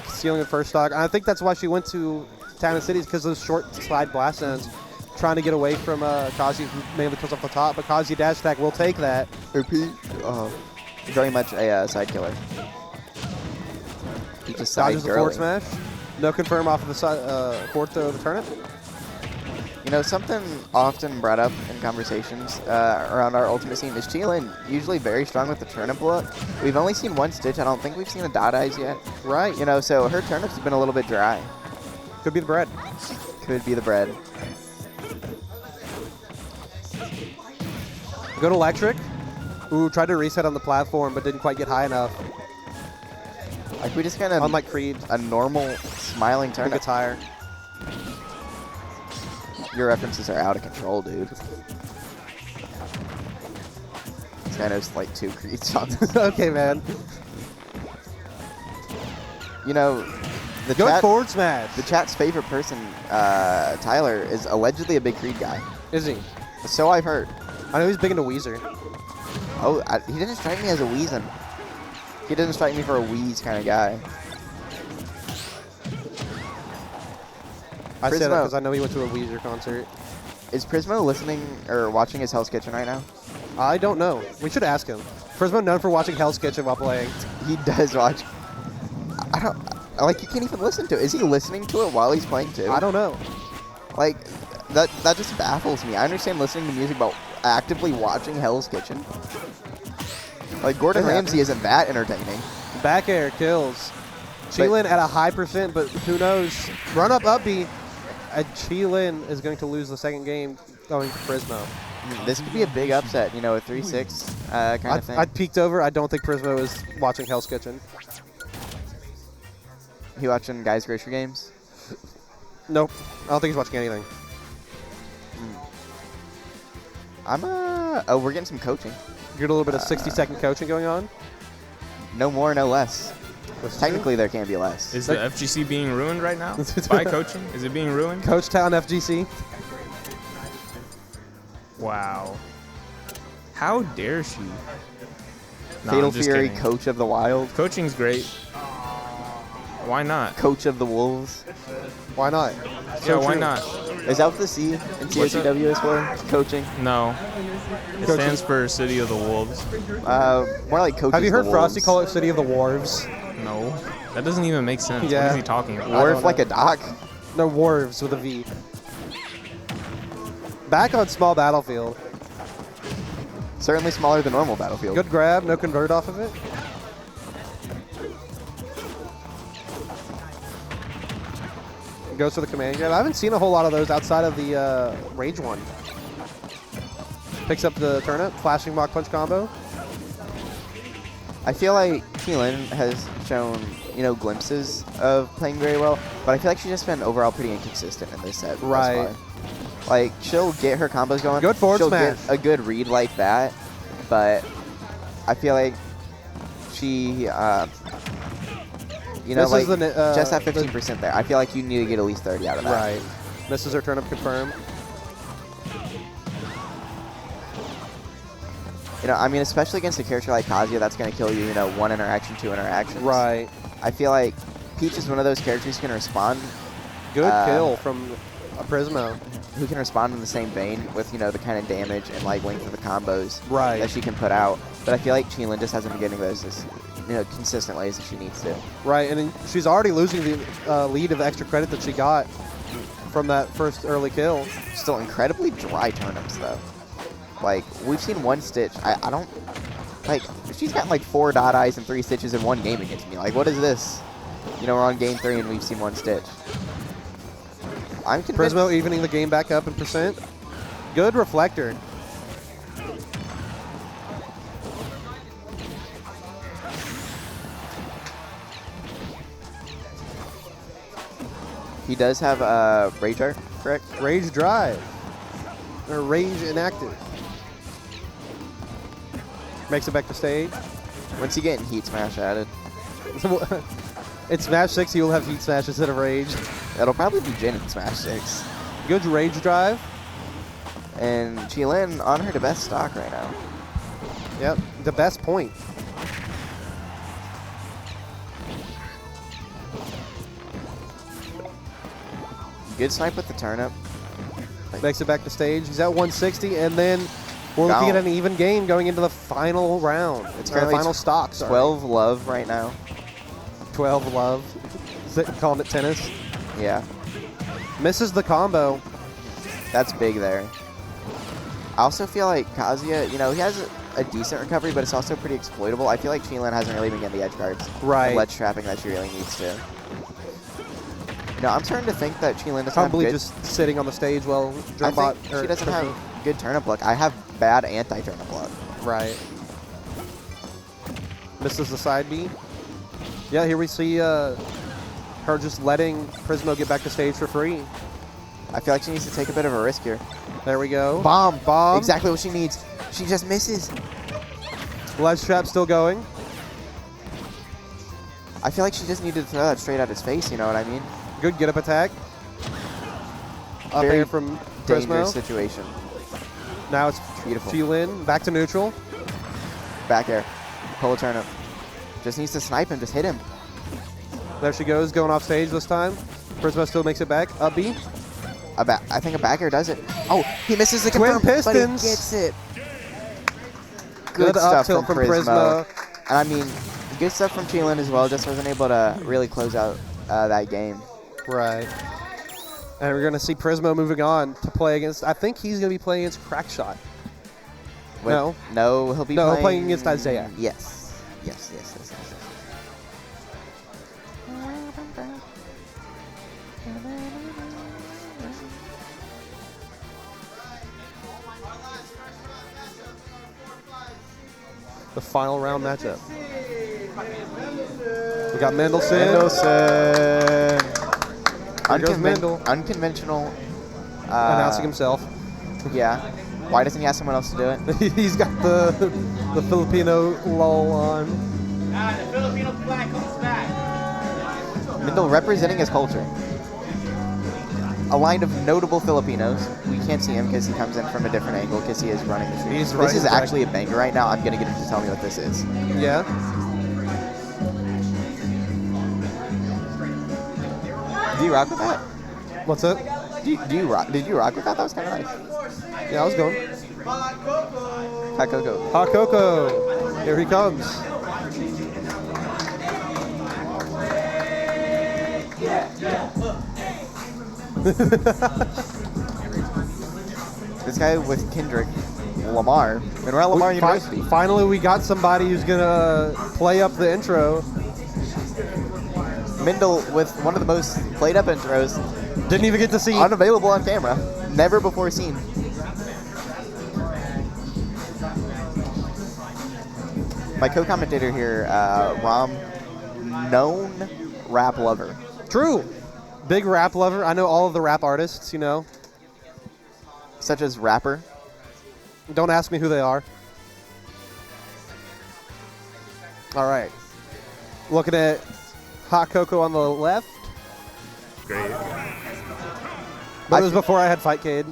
sealing the first stock. I think that's why she went to Town and Cities, because those short slide blast zones. trying to get away from Kazi, who mainly comes off the top, but Kazi dash attack will take that. Repeat. Very much a side killer. He just Dodges side the forward smash. No confirm off of the side, fourth of the turnip. You know, something often brought up in conversations around our ultimate scene is Chilin usually very strong with the turnip look. We've only seen one Stitch. I don't think we've seen a Dot Eyes yet. Right. You know, so her turnips have been a little bit dry. Could be the bread. Could be the bread. Good electric. Ooh, tried to reset on the platform, but didn't quite get high enough. Like, we just kind of... Unlike Creed. A normal smiling I think turnip. it's higher. Your references are out of control, dude. This guy knows like 2 Creed songs. Okay, man. You know, the Good chat, forward smash. the chat's favorite person, Tyler, is allegedly a big Creed guy. Is he? So I've heard. I know he's big into Weezer. Oh, he didn't strike me as a Weezin. He didn't strike me for a Wheeze kind of guy. I say that Prismo. because I know he went to a Weezer concert. Is Prismo listening or watching his Hell's Kitchen right now? I don't know. We should ask him. Prismo known for watching Hell's Kitchen while playing. He does watch. I don't. Like, you can't even listen to it. Is he listening to it while he's playing too? I don't know. Like, that just baffles me. I understand listening to music, but actively watching Hell's Kitchen? Like, Gordon Ramsay isn't that entertaining. Back air kills. Chilin at a high percent, but who knows? Run up B. And Chilin is going to lose the second game going to Prismo. This could be a big upset, you know, a 3-6 kind of thing. I peeked over. I don't think Prismo is watching Hell's Kitchen. You watching Guys Grocery Games? Nope. I don't think he's watching anything. Oh, we're getting some coaching. Get a little bit of 60-second coaching going on. No more, no less. Technically, there can be less. Is the FGC being ruined right now by coaching? Is it being ruined? Coach Town FGC. Wow. How dare she? No, Fatal I'm just Fury, kidding. Coach of the Wild. Coaching's great. Why not? Coach of the Wolves. Why not? Yeah, why not? Is that what the C in CSCW is for? Coaching? No. It stands for City of the Wolves. More like Coach. Have you heard the Frosty Wolves. call it City of the Wharves? No. That doesn't even make sense. Yeah. What is he talking about? Wharf like a dock? No, Wharves with a V. Back on small battlefield. Certainly smaller than normal Battlefield. Good grab, no convert off of it. Goes for the command grab. I haven't seen a whole lot of those outside of the range one. Picks up the turnip, flashing Mach Punch combo. I feel like Keelan has shown, you know, glimpses of playing very well, but I feel like she's just been overall pretty inconsistent in this set. thus Right. far. Like, she'll get her combos going. Good forward she'll smash. get a good read like that, but I feel like she, you know, This like, is the, just at 15% there. I feel like you need to get at least 30 out of that. Right. Misses her turnip confirmed. You know, I mean, especially against a character like Kazuya, that's going to kill you, you know, 1 interaction, 2 interactions. Right. I feel like Peach is one of those characters who can respond. Good kill from a Prismo. Who can respond in the same vein with, you know, the kind of damage and, like, length of the combos Right. that she can put out. But I feel like Chilin just hasn't been getting those as, you know, consistently as she needs to. Right, and then she's already losing the lead of extra credit that she got from that first early kill. Still incredibly dry turnips, though. Like, we've seen one Stitch. I don't... Like, she's gotten, like, 4 dot eyes and 3 Stitches in one game against me. Like, what is this? You know, we're on game 3 and we've seen 1 Stitch. I'm convinced... Prismo evening the game back up in percent. Good reflector. He does have a Rage Art, correct? Rage drive. Or rage inactive. Makes it back to stage. When's he getting Heat Smash added? In Smash 6, he will have Heat Smash instead of Rage. That'll probably be Jin in Smash 6. Good Rage drive. And Chilin on her to best stock right now. Yep, the best point. Good snipe with the turnip. But Makes it back to stage. He's at 160, and then we're Wow. looking at an even game going into the final round. It's Or currently final stock. Sorry. 12 love right now. 12 love. Is it calling it tennis? Yeah, Misses the combo. that's big there. I also feel like Kazuya, you know, he has a decent recovery, but it's also pretty exploitable. I feel like Chilin hasn't really been getting the edge guards. Right. The ledge trapping that she really needs to. You know, I'm starting to think that Chilin doesn't have Humbly good... just sitting on the stage while I Drumbot. think she doesn't have good turnip luck. I have bad anti-turnip luck. Right. Misses the side B. Yeah, here we see her just letting Prismo get back to stage for free. I feel like she needs to take a bit of a risk here. There we go. Bomb. Bomb. Exactly what she needs. She just misses. Ledge trap still going. I feel like she just needed to throw that straight at his face, you know what I mean? Good get up attack. Up Very air from Dangerous Prismo. situation. Now it's Beautiful. Chilin back to neutral. Back air. Pull a turnip. Just needs to snipe him. Just hit him. There she goes, going off stage this time. Prismo still makes it back. Up B. I think a back air does it. Oh, he misses the Twin confirm, but he pistons. gets it. Good stuff up tilt from Prismo. And I mean, good stuff from Chilin as well. Just wasn't able to really close out that game. Right. And we're going to see Prismo moving on to play against, I think he's going to be playing against Crackshot. No. No, he'll be No, playing... playing against Isiah. Yes. Yes. The final round matchup. We got Mendelsin. There goes Mendel. Unconventional. Announcing himself. Yeah. Why doesn't he ask someone else to do it? He's got the Filipino lull on. The Filipino flag comes back. Mendel representing his culture. A line of notable Filipinos. We can't see him because he comes in from a different angle because he is running the stream. He's This running is the actually a banger right now. I'm going to get him to tell me what this is. Yeah. Do you rock with that? What's up? Do you rock? Did you rock with that? That was kind of nice. Yeah, I was going. Hotcoco. Hotcoco. Here he comes. This guy with Kendrick Lamar. And we're at Lamar University. Finally, we got somebody who's going to play up the intro. Mendel with one of the most played up intros. Didn't even get to see. Unavailable on camera. Never before seen. My co-commentator here, Rom, known rap lover. True. Big rap lover. I know all of the rap artists, you know. Such as Rapper. Don't ask me who they are. All right. Looking at Hotcoco on the left. Great. But it was before I had Fightcade.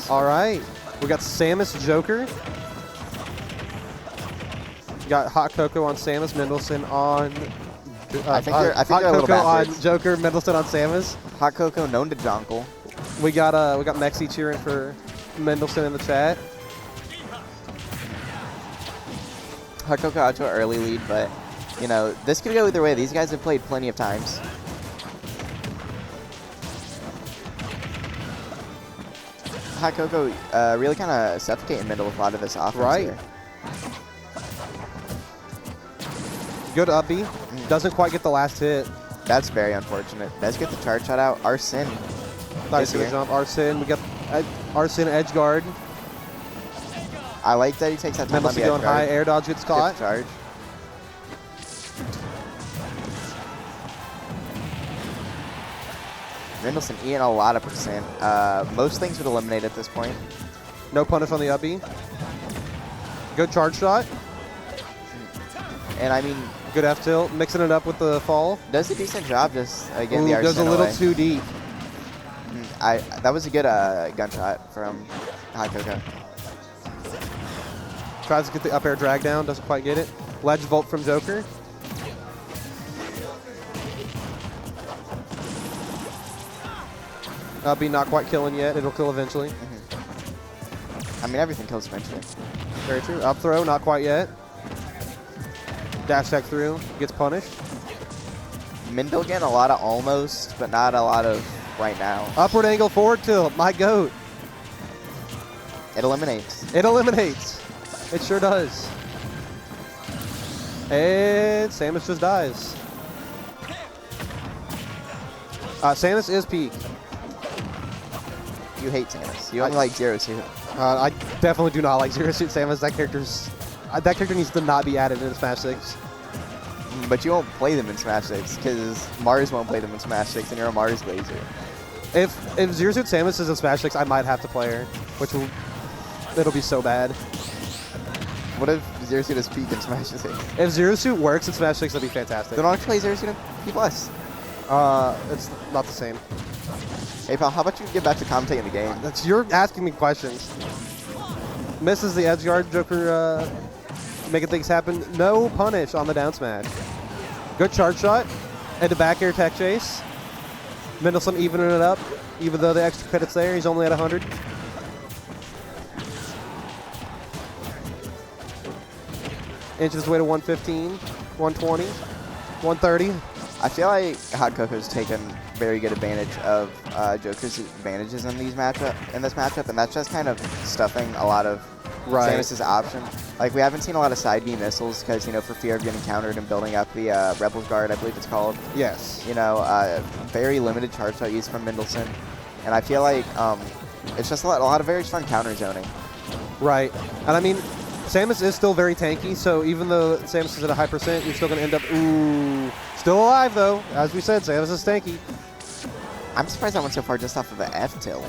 All right. We got Samus Joker. We got Hotcoco on Samus, Mendelsin on... I think they're a little Hotcoco on backwards. Joker, Mendelsin on Samus. Hotcoco known to Jonkel. We got Mexi cheering for Mendelsin in the chat. Hotcoco out to an early lead, but, you know, this could go either way. These guys have played plenty of times. Hotcoco really kind of suffocating Mendel with a lot of this offense Right. here. Good up B. Doesn't quite get the last hit. That's very unfortunate. Does get the charge shot out. Arsene. Nice Good here. jump. Arsene. We got Arsene edge guard. I like that he takes that time on Mendelsin the edge going high. guard. Air dodge gets caught. Gets charge. Mendelsin eating a lot of percent. Most things would eliminate at this point. No punish on the up B. Good charge shot. And I mean, Good F tilt. Mixing it up with the fall. does a decent job just getting Ooh, the goes a Arsene little away. too deep. That was a good gunshot from Hotcoco. Tries to get the up air drag down. Doesn't quite get it. Ledge vault from Joker. Be not quite killing yet. It'll kill eventually. I mean, everything kills eventually. Very true. Up throw, not quite yet. Dash tech through, gets punished. Mendel getting a lot of almost, but not a lot of right now. Upward angle forward tilt, my goat. It eliminates. It eliminates. It sure does. And Samus just dies. Samus is peak. You hate Samus. You only like Zero Suit. I definitely do not like Zero Suit Samus. That character needs to not be added into Smash 6. But you won't play them in Smash 6 because Mars won't play them in Smash 6 and you're a Mars laser. If Zero Suit Samus is in Smash 6, I might have to play her, it'll be so bad. What if Zero Suit is peak in Smash 6? If Zero Suit works in Smash 6, that'd be fantastic. Then why don't you play Zero Suit in P+. It's not the same. Hey pal, how about you get back to commentating the game? You're asking me questions. Misses the edge guard, Joker making things happen. No punish on the down smash. Good charge shot. Into back air tech chase. Mendelsin evening it up, even though the extra credit's there. He's only at 100. Inches his way to 115, 120, 130. I feel like Hotcoco's taken very good advantage of Joker's advantages in this matchup, and that's just kind of stuffing a lot of Samus's option. Like, we haven't seen a lot of side B missiles because, for fear of getting countered and building up the Rebel's Guard, I believe it's called. Yes. Very limited charge shot use from Mendelsin, and I feel like it's just a lot of very strong counter zoning. Right, and I mean, Samus is still very tanky, so even though Samus is at a high percent, you're still going to end up, still alive though. As we said, Samus is tanky. I'm surprised I went so far just off of the F-tilt.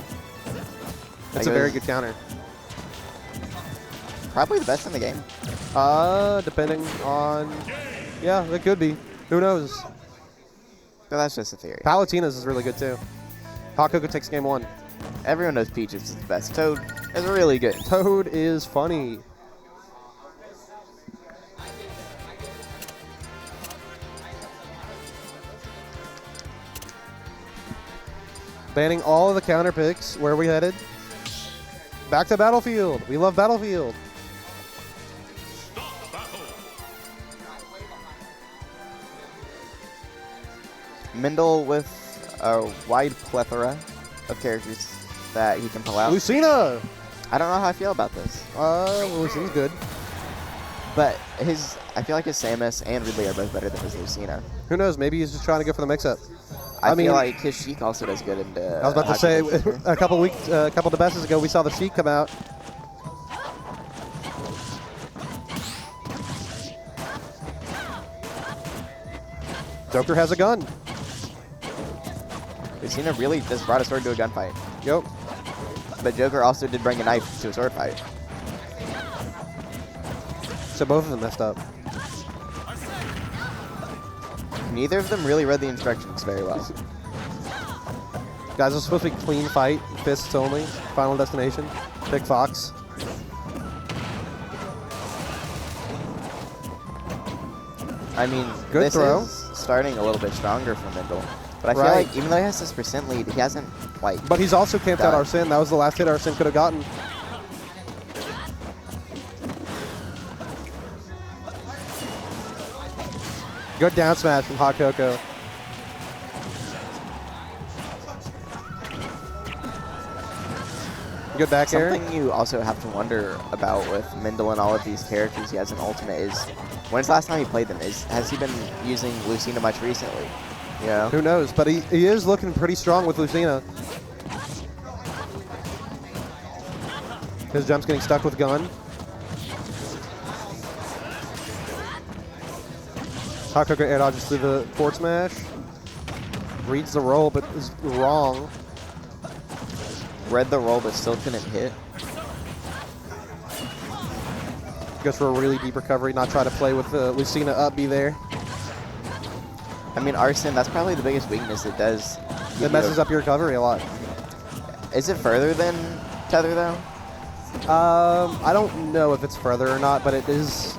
It's a very good counter. Probably the best in the game. Depending on, yeah, it could be. Who knows? But that's just a theory. Palutena's is really good too. Hotcoco takes game 1. Everyone knows Peach is the best. Toad is really good. Toad is funny. Banning all of the counter picks. Where are we headed? Back to Battlefield. We love Battlefield. Mendel with a wide plethora of characters that he can pull out. Lucina! I don't know how I feel about this. Lucina's good. But I feel like his Samus and Ridley are both better than his Lucina. Who knows? Maybe he's just trying to go for the mix-up. I feel like his Sheik also does good into. I was about to say, a couple of Debesses ago, we saw the Sheik come out. Joker has a gun. Lucina really just brought a sword to a gunfight. Yep. But Joker also did bring a knife to a sword fight. So both of them messed up. Neither of them really read the instructions very well. Guys, it's supposed to be clean fight, fists only, final destination. Big Fox. I mean, good this throw. is starting a little bit stronger for Mendel. But I feel Right. like even though he has this percent lead, he hasn't, like... But he's also camped out done. Arsene. That was the last hit Arsene could have gotten. Good down smash from Hotcoco. Good back air. Something you also have to wonder about with Mendel and all of these characters he has in Ultimate is, when's the last time he played them? Has he been using Lucina much recently? You know? Who knows? But he is looking pretty strong with Lucina. His jump's getting stuck with gun. Hotcoco air dodges through the forward smash. Reads the roll, but is wrong. Read the roll, but still couldn't hit. Goes for a really deep recovery, not try to play with Lucina up, be there. I mean, Arsene, that's probably the biggest weakness. It does... It messes up your recovery a lot. Is it further than Tether, though? I don't know if it's further or not, but it is...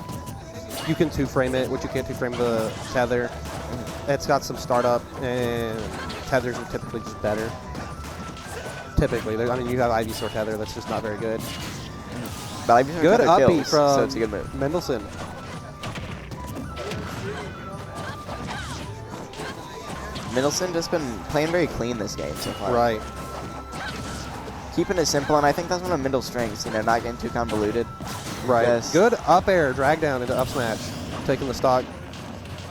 You can two-frame it, which you can't two-frame the Tether. It's got some startup, and Tethers are typically just better. typically. I mean, you have Ivysaur tether. That's just not very good. But Ivysaur Good tether up B kills, from so it's a good move. Mendelsin. Mendelsin just been playing very clean this game so far. Right. Keeping it simple, and I think that's one of Mendel's strengths, you know, not getting too convoluted. Right. Yes. Good up air, drag down into up smash. Taking the stock,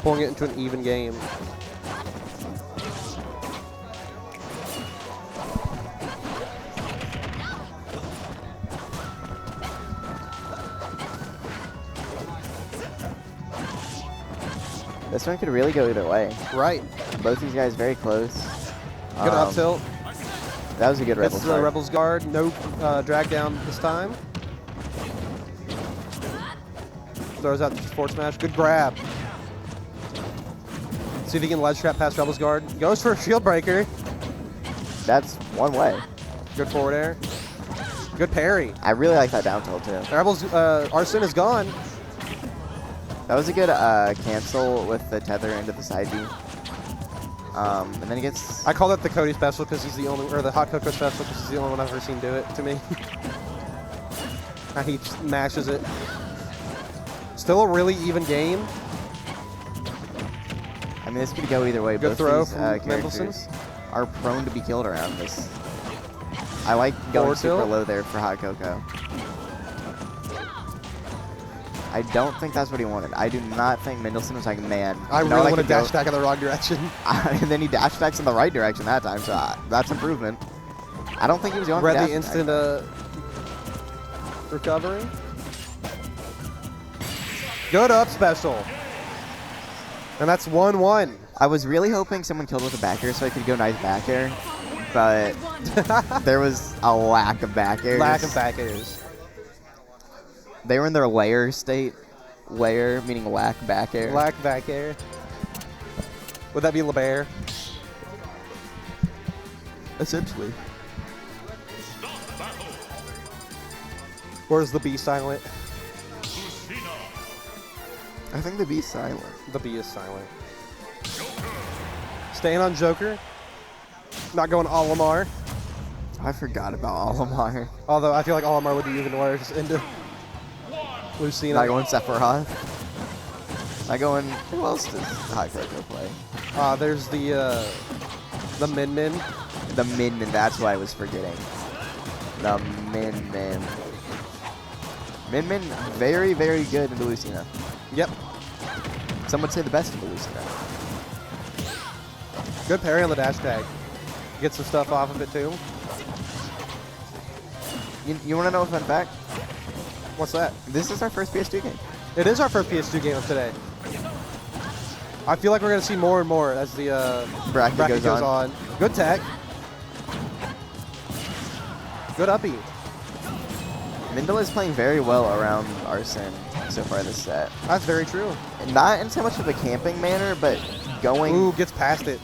pulling it into an even game. This one could really go either way. Right. Both these guys very close. Good up tilt. That was a good Rebel Hits the start. Rebel's guard. No drag down this time. Throws out the forward smash. Good grab. See if he can ledge trap past Rebel's guard. Goes for a shield breaker. That's one way. Good forward air. Good parry. I really like that down tilt too. Rebel's Arsene is gone. That was a good cancel with the tether into the side B. And then he gets... I call that the Cody special because he's the only, or the Hotcoco special because he's the only one I've ever seen do it to me. He just mashes it. Still a really even game. I mean, this could go either way. Good Both throw these from characters Mendelsin. are prone to be killed around this. I like going Forward super tilt. low there for Hotcoco. I don't think that's what he wanted. I do not think Mendelsin was like, man. I you know really what, want to could go- dash back in the wrong direction. And then he dash attacks in the right direction that time, so that's improvement. I don't think he was going for Read dash the attack. instant recovery. Good up special. And that's 1-1. I was really hoping someone killed with a back air so I could go nice back air, but there was a lack of back airs. Lack of back airs. They were in their layer state. Layer meaning lack back air. Lack back air. Would that be LeBaire? Essentially. Or is the B silent? I think the B's silent. The B is silent. Staying on Joker. Not going Olimar. I forgot about Olimar. Although I feel like Olimar would be even worse into Lucina. Not going Sephiroth. Not going... Who else does Hotcoco play? There's the Min Min. The Min Min, that's what I was forgetting. The Min Min. Min Min, very, very good into Lucina. Yep. Some would say the best into Lucina. Good parry on the dash tag. Get some stuff off of it too. You want to know a fun fact? What's that? This is our first PS2 game. It is our first PS2 game of today. I feel like we're going to see more and more as the Bracket goes on. Good tech. Good uppy. Mendel is playing very well around Arsene so far this set. That's very true. Not in so much of a camping manner, but going... Ooh, gets past it.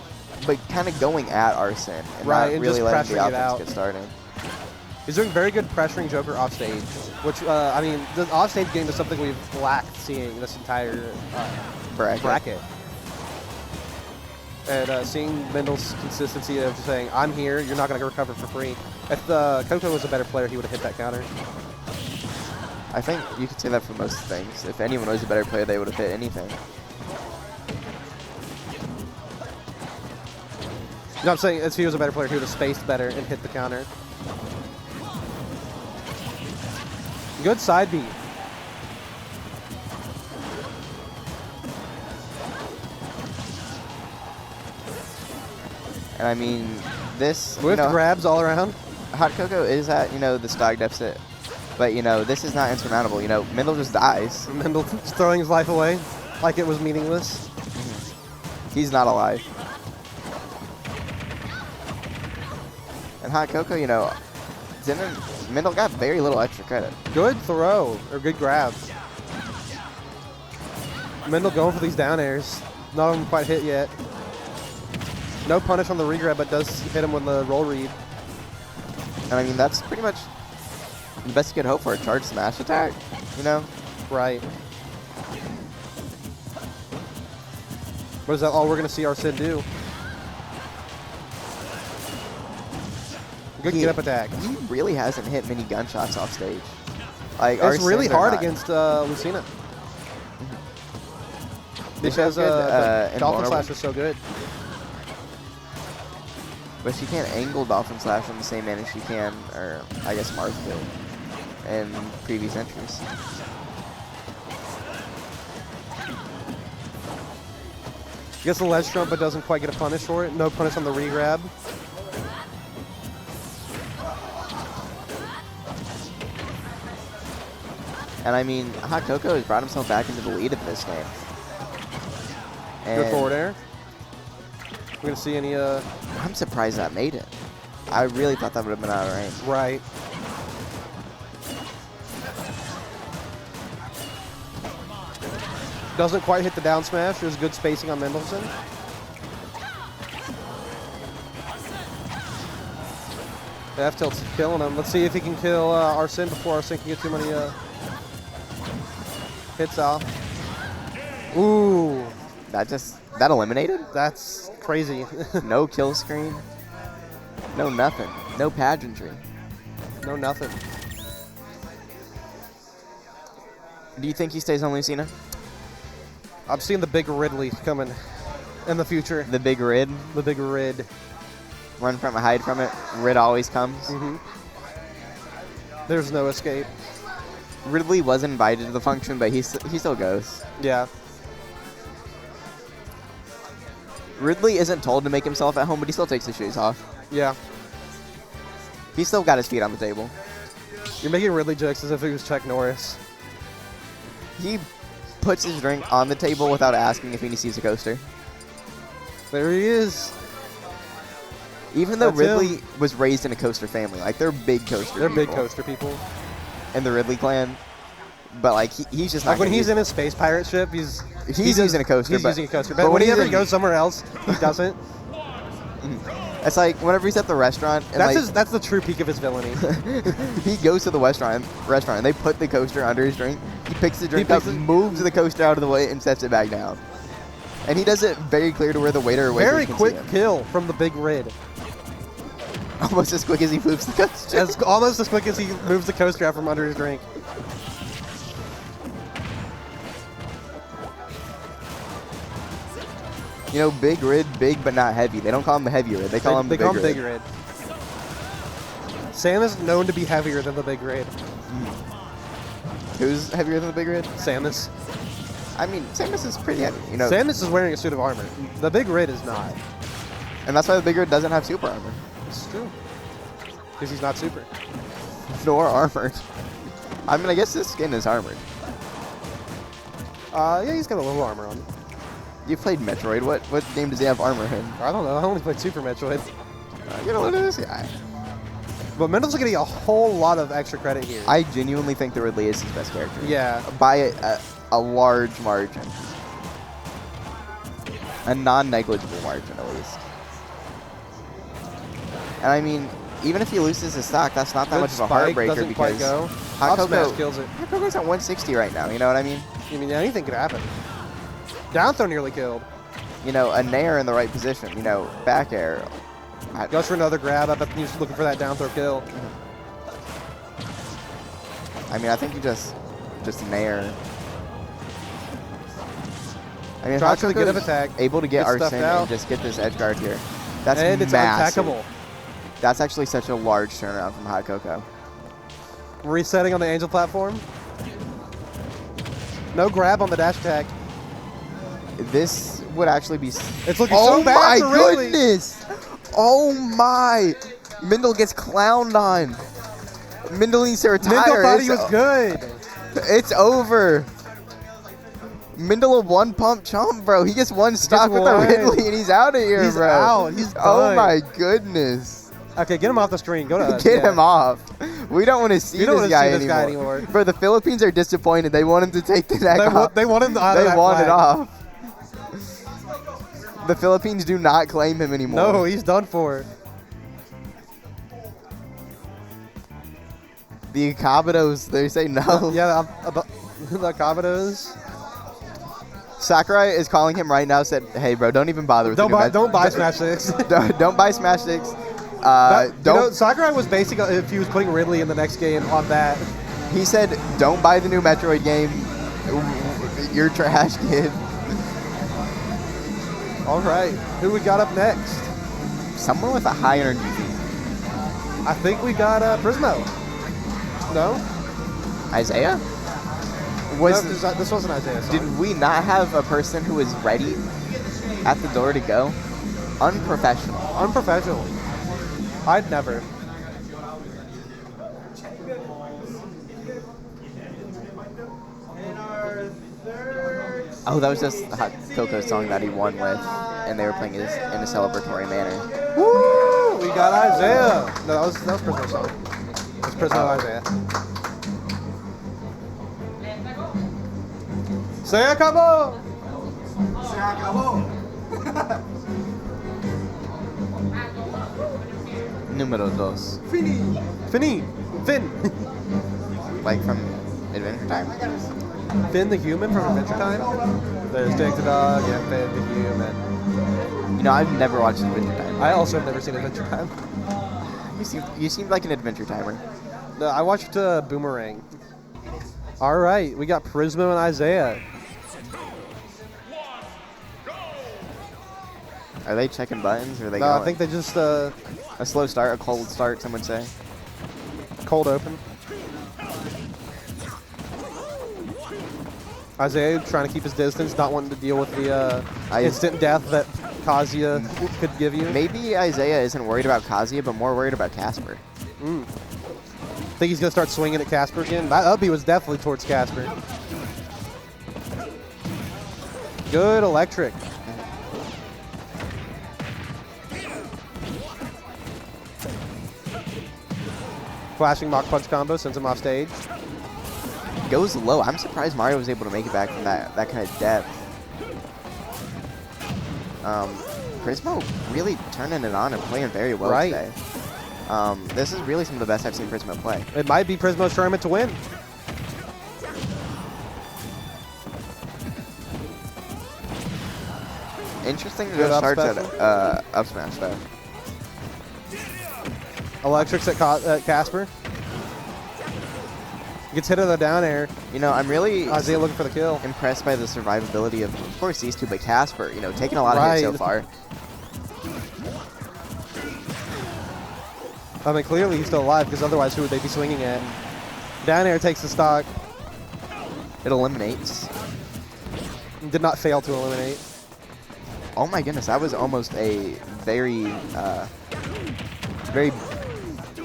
But kind of going at Arsene and Right, not and really just letting the pressuring it out. offense get started. He's doing very good pressuring Joker off stage, which, I mean, the off stage game is something we've lacked seeing this entire bracket. And seeing Mendel's consistency of just saying, I'm here, you're not going to recover for free. If Coco was a better player, he would have hit that counter. I think you could say that for most things. If anyone was a better player, they would have hit anything. You know what I'm saying? If he was a better player, he would have spaced better and hit the counter. Good side B. And I mean, this... With grabs all around. Hotcoco is at, the stock deficit. But, this is not insurmountable. Mendel just dies. Mendel throwing his life away like it was meaningless. He's not alive. And Hotcoco, Mendel got very little extra credit. Good throw, or good grab. Mendel going for these down airs. None of them quite hit yet. No punish on the regrab, but does hit him with the roll read. And I mean, that's pretty much the best you could hope for a charge smash attack, Right. But is that all we're going to see Arsene do? Good get-up attack. He really hasn't hit many gunshots off stage. Like It's really hard not. against Lucina. Because good, Dolphin invulnerable. Slash is so good. But she can't angle Dolphin Slash in the same manner she can, or I guess Marth did, in previous entries. Gets the ledge jump, but doesn't quite get a punish for it. No punish on the re-grab. And I mean, Hotcoco has brought himself back into the lead of this game. Good And forward air. We're going to see any... I'm surprised that made it. I really thought that would have been out of range. Right. Doesn't quite hit the down smash. There's good spacing on Mendelsin. The F-tilt's killing him. Let's see if he can kill Arsene before Arsene can get too many hits off. Ooh. That eliminated? That's crazy. No kill screen. No nothing. No pageantry. No nothing. Do you think he stays on Lucina? I'm seeing the big Ridley coming in the future. The big Rid? The big Rid. Run from it, hide from it. Rid always comes. Mm-hmm. There's no escape. Ridley was invited to the function, but he still goes. Yeah. Ridley isn't told to make himself at home, but he still takes his shoes off. Yeah. He's still got his feet on the table. You're making Ridley jokes as if he was Chuck Norris. He puts his drink on the table without asking if he sees a coaster. There he is. Even though That's Ridley him. was raised in a coaster family, like they're big coaster They're people big coaster people. in the Ridley clan. But like he's just not Like when gonna he's use- in his space pirate ship, he's using a coaster. He's but, using a coaster. but But when he's whenever in- he goes somewhere else, he doesn't. it's like whenever he's at the restaurant and That's the true peak of his villainy. he goes to the restaurant and they put the coaster under his drink. He picks the drink up, picks it- moves the coaster out of the way, and sets it back down. And he does it very clear to where the waiter or waitress Very can quick see him. kill from the big Rid. Almost as quick as he moves the coaster. Almost as quick as he moves the coaster out from under his drink. You know, big Rid, big but not heavy. They don't call him the heavy Rid. They call him the They call big him Big Rid. Rid. Sam is known to be heavier than the Big Rid. Who's heavier than the big Rid? Samus. I mean, Samus is pretty heavy. You know, Samus is wearing a suit of armor. The Big Rid is not. and that's why the big Rid doesn't have super armor. It's true. Because he's not super. Nor armored. I mean, I guess this skin is armored. Yeah, he's got a little armor on. You played Metroid. What game does he have armor in? I don't know. I only played Super Metroid. Get a look at this guy. But Mendel's getting a whole lot of extra credit here. I genuinely think the Ridley is his best character. Yeah. By a large margin. A non-negligible margin, at least. And I mean, even if he loses his stock, that's not that Good much of a spike, heartbreaker doesn't quite because go. Up smash kills it. Hotcoco's at 160 right now, you know what I mean? I mean, anything could happen. Down throw nearly killed. You know, a nair in the right position, you know, back air. Goes for another grab. I bet he's looking for that down throw kill. I mean, I think you just nair. I mean, Tries for the Hotcoco's get-up attack. able to get Gets stuffed Arsene out. and just get this edge guard here. That's And it's massive. unattackable. That's actually such a large turnaround from Hotcoco. Resetting on the angel platform. No grab on the dash attack. This would actually be... It's looking so bad for Ridley. Goodness! Oh my! Mendel gets clowned on. Mendel needs to retire. Mendel thought he was good. It's over. Mendel a one pump chump, bro. He gets one stock with a one. Ridley and he's out of here, He's bro. out. He's Oh done. my goodness. Okay, get him off the screen. Go to Get him off. We don't want to see We don't this wanna guy see this guy anymore. Bro, the Philippines are disappointed. They want him to take the neck off. They want him out of They that want it flag. off. The Philippines do not claim him anymore. No, he's done for. The Kabutos, they say no. Yeah, the Kabutos. Sakurai is calling him right now, said, hey, bro, don't even bother with the Don't buy Smash 6. don't buy Smash 6. don't. Sakurai was basing if he was putting Ridley in the next game on that. He said, "Don't buy the new Metroid game. You're trash, kid." All right, who we got up next? Someone with a high energy feed. I think we got Prismo. No? Isiah? No, this wasn't Isiah. Did we not have a person who was ready at the door to go? Unprofessional. Unprofessional. I'd never. Oh, that was just Hotcoco's song that he won with, and they were playing it in a celebratory manner. Woo! We got Isiah. No, that was Prismo's song. It's Prismo Isiah. Se acabó! Se acabó. Número dos. Fini. Finn. Like from Adventure Time. Finn the human from Adventure Time? There's Jake the dog, yeah, Finn the human. You know, I've never watched Adventure Time. I also have never seen Adventure Time. You seemed like an Adventure Timer. No, I watched Boomerang. All right, we got Prismo and Isiah. Are they checking buttons, or are they No, going? I think they just A slow start, a cold start, some would say. cold open. Isiah trying to keep his distance, not wanting to deal with the instant death that Kazuya could give you. Maybe Isiah isn't worried about Kazuya, but more worried about Casper. Think he's going to start swinging at Casper again? That up B was definitely towards Casper. Good electric. Flashing Mach Punch combo sends him off stage. Goes low. I'm surprised Mario was able to make it back from that kind of depth. Prismo really turning it on and playing very well today. This is really some of the best I've seen Prismo play. It might be Prismo's tournament to win. Interesting to Good go up starts at special. up smash though. Electrics at Casper. Gets hit with the down air. You know, I'm really Isiah looking for the kill. impressed by the survivability of course, these two, but Casper, you know, taking a lot of hits so far. I mean, clearly he's still alive, because otherwise who would they be swinging at? Down air takes the stock. It eliminates. Did not fail to eliminate. Oh my goodness, that was almost a very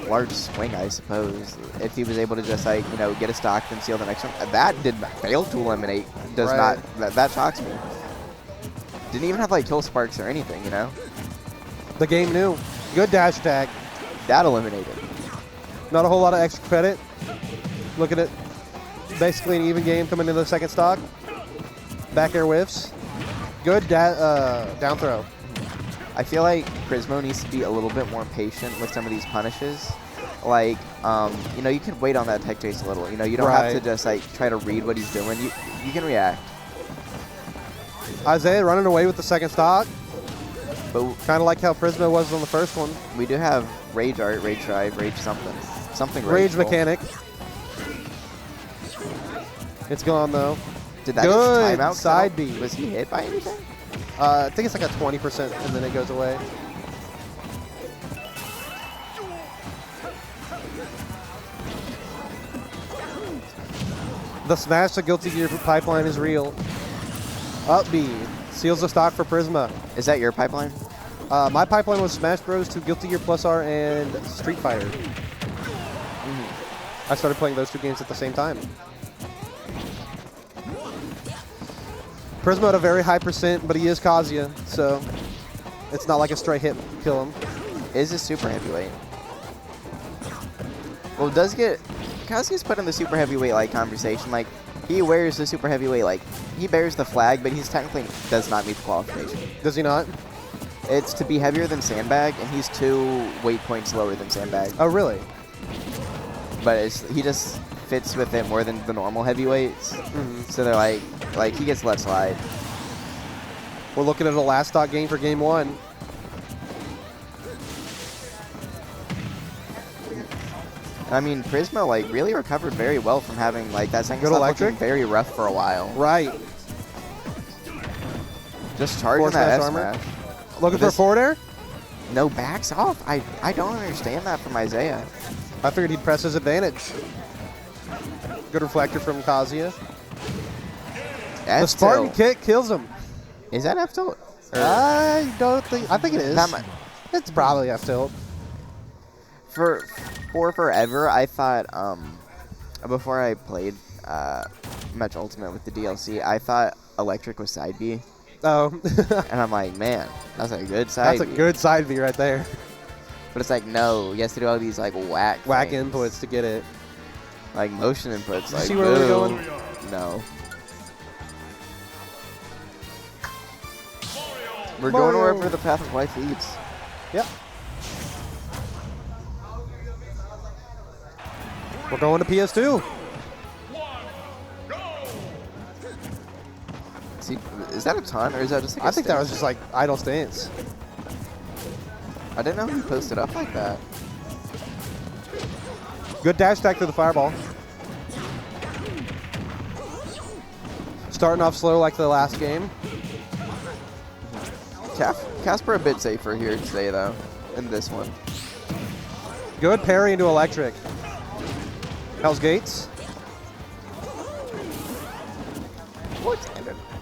large swing, I suppose. If he was able to just, like, you know, get a stock and seal the next one. That did not fail to eliminate. Does not. That shocks me. Didn't even have, like, kill sparks or anything, you know? The game knew. Good dash attack. That eliminated. Not a whole lot of extra credit. Look at it. Basically an even game coming into the second stock. Back air whiffs. Good down throw. I feel like Prismo needs to be a little bit more patient with some of these punishes. Like, you know, you can wait on that tech chase a little. You know, you don't have to just, like, try to read what he's doing. You can react. Isiah running away with the second stock. But Kind of like how Prismo was on the first one. we do have Rage Art, Rage Drive, Rage something. Something Rage rageful. mechanic. It's gone, though. Did that Good just timeout? side count? B. Was he hit by anything? I think it's like a 20% and then it goes away. The smash to Guilty Gear pipeline is real. Up B. Seals the stock for Prisma. Is that your pipeline? My pipeline was Smash Bros. To Guilty Gear Plus R and Street Fighter. I started playing those two games at the same time. Prismo at a very high percent, but he is Kazuya, so it's not like a straight hit kill him. Is a super heavyweight. Well, does get Kazuya's put in the super heavyweight like conversation. Like, he wears the super heavyweight, like, he bears the flag, but he's technically does not meet the qualification. Does he not? It's to be heavier than Sandbag, and he's 2 weight points lower than Sandbag. Oh, really? But he just fits with it more than the normal heavyweights. So they're like he gets let slide. We're looking at a last stock game for game one. I mean, Prismo like really recovered very well from having like that second Good stock electric? looking very rough for a while. Right. Just charging Forward that F smash armor. smash. Looking for a This- forward air? No backs off. I don't understand that from Isiah. I figured he'd press his advantage. Good reflector from Kazuya. The Spartan kick kills him. Is that F tilt? I don't think. I think it is. That might- It's probably F tilt. For forever, I thought before I played Match Ultimate with the DLC, I thought electric was side B, Oh, and I'm like, man, that's a good side. that's a B. good side B right there. But it's like, no, you have to do all these like whack things. Inputs to get it. Like motion inputs. You Like, see where we're boo. going? No. We're going Mario. wherever the path of life leads. Yep. We're going to PS2. See, is that a ton or is that just like I a think that stance? was just like idle stance. I didn't know he posted up like that. Good dash attack to the fireball. Starting off slow like the last game. Casper a bit safer here today though, in this one. Good parry into electric. Hell's Gates. What?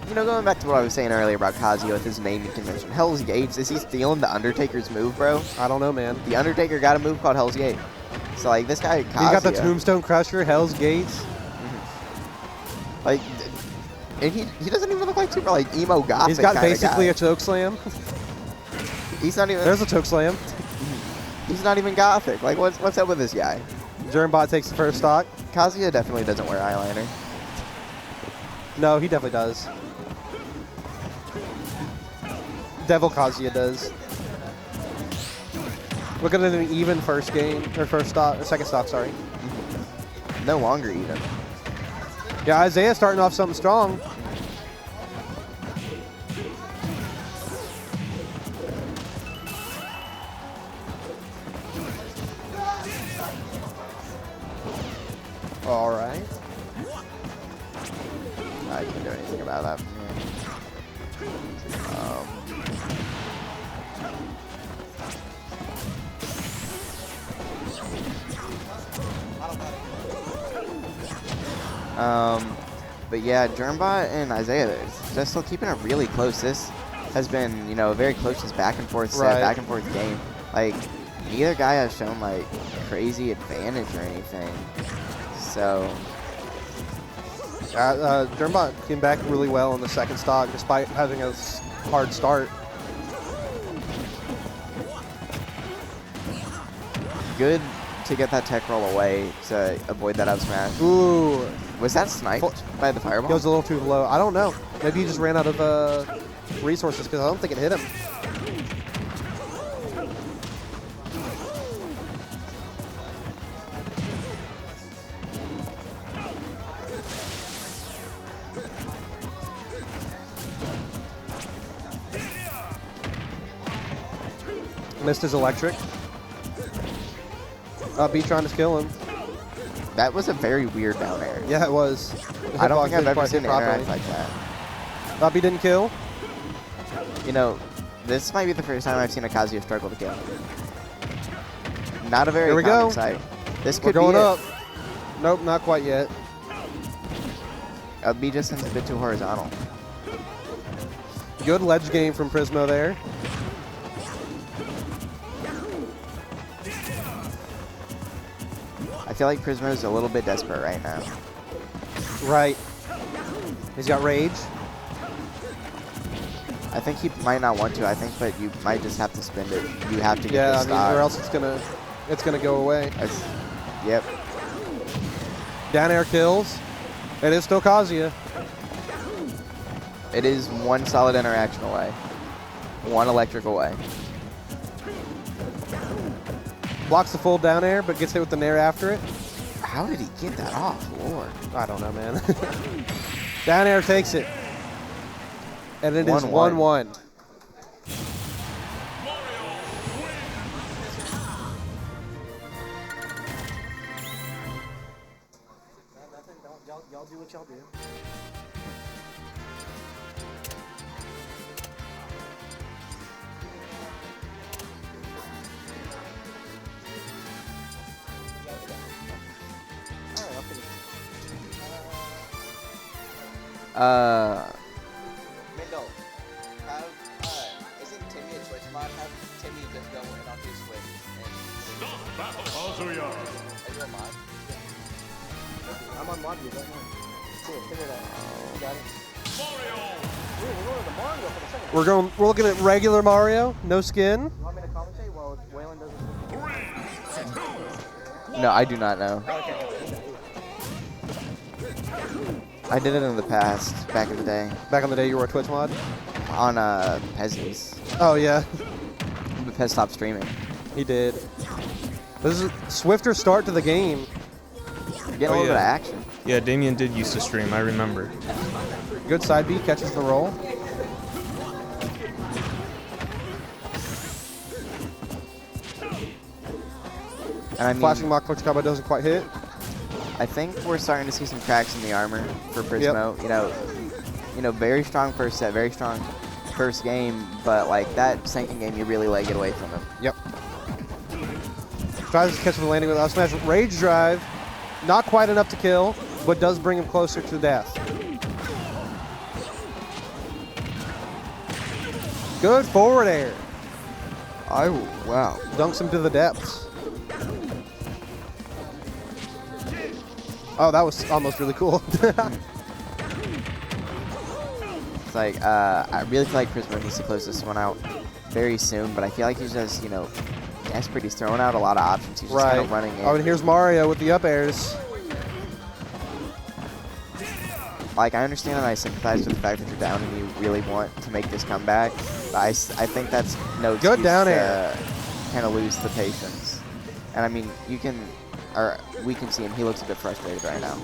You know, going back to what I was saying earlier about Kazuya with his naming convention, Hell's Gates, is he stealing the Undertaker's move, bro? I don't know, man. The Undertaker got a move called Hell's Gate. So, like, this guy, Kazuya, He got the Tombstone Crusher, Hell's Gates. like, and he doesn't even look like super, like, emo gothic He's got kinda basically guy. a choke slam. He's not even, There's a choke slam. he's not even gothic. Like, what's up with this guy? Germbot takes the first stock. Kazuya definitely doesn't wear eyeliner. No, he definitely does. Devil Kazuya does. Look at an even first game, or first stock, or second stock, sorry. No longer even. Yeah, Isiah starting off something strong. All right. I can't do anything about that. But yeah, Germbot and Isiah, they're still keeping it really close. This has been, you know, a very close just back and forth set, Right. back and forth game. Like, neither guy has shown like crazy advantage or anything. So Germbot came back really well in the second stock, despite having a hard start. good to get that tech roll away to avoid that up smash. Ooh, Was that sniped by the fireball? it was a little too low. I don't know. Maybe he just ran out of resources because I don't think it hit him. Missed his electric. Beat trying to kill him. That was a very weird down air. Yeah, it was. I don't think I've Didn't ever quite seen hit an properly. interact like that. Beat didn't kill. You know, this might be the first time I've seen a Kazuya struggle to kill. Not a very Here we common go. sight. This We're could going be up. Nope, not quite yet. B just seems a bit too horizontal. Good ledge game from Prismo there. I feel like Prismo is a little bit desperate right now. Right. He's got rage. I think he might not want to. I think, but you might just have to spend it. You have to get Yeah, the I mean, stock. or else it's gonna go away. Yep. Down air kills. It is still Kazuya. It is one solid interaction away. One electric away. Blocks the full down air, but gets hit with the nair after it. How did he get that off, Lord? I don't know, man. Down air takes it. And it is 1-1. 1-1. Y'all do what y'all do. Mendel, have, isn't Timmy a Twitch mod? Have Timmy just go in on his Switch and... Are you a mod? I'm on mod view right now. Cool, figure it out. You got it. Ooh, we're going to the Mario for the second. We're looking at regular Mario, no skin. You want me to commentate while Waylon does it? No, I do not know. Okay. I did it in the past, back in the day, Back in the day, you were a Twitch mod? on Pezzies. Oh, yeah. But Pez stopped streaming. He did. This is a swifter start to the game. You're getting a little bit of action. Yeah, Damien did used to stream, I remember. Good side B, catches the roll. And I mean, Flashing Mach Clutch combo doesn't quite hit. I think we're starting to see some cracks in the armor for Prismo. Yep. You know, very strong first set, very strong first game, but like that second game, you really leg it away from him. Yep. Tries to catch the landing with up smash. Rage drive, not quite enough to kill, but does bring him closer to death. Good forward air. Oh, wow. Dunks him to the depths. Oh, that was almost really cool. It's like, I really feel like Prismo needs to close this one out very soon, but I feel like he's just, you know, desperate. He's throwing out a lot of options. He's just kind of running in. Oh, and here's Mario with the up airs. Like, I understand and I sympathize with the fact that you're down and you really want to make this comeback, but I think that's no excuse Good down air. to kind of lose the patience. And I mean, we can see him. He looks a bit frustrated right now.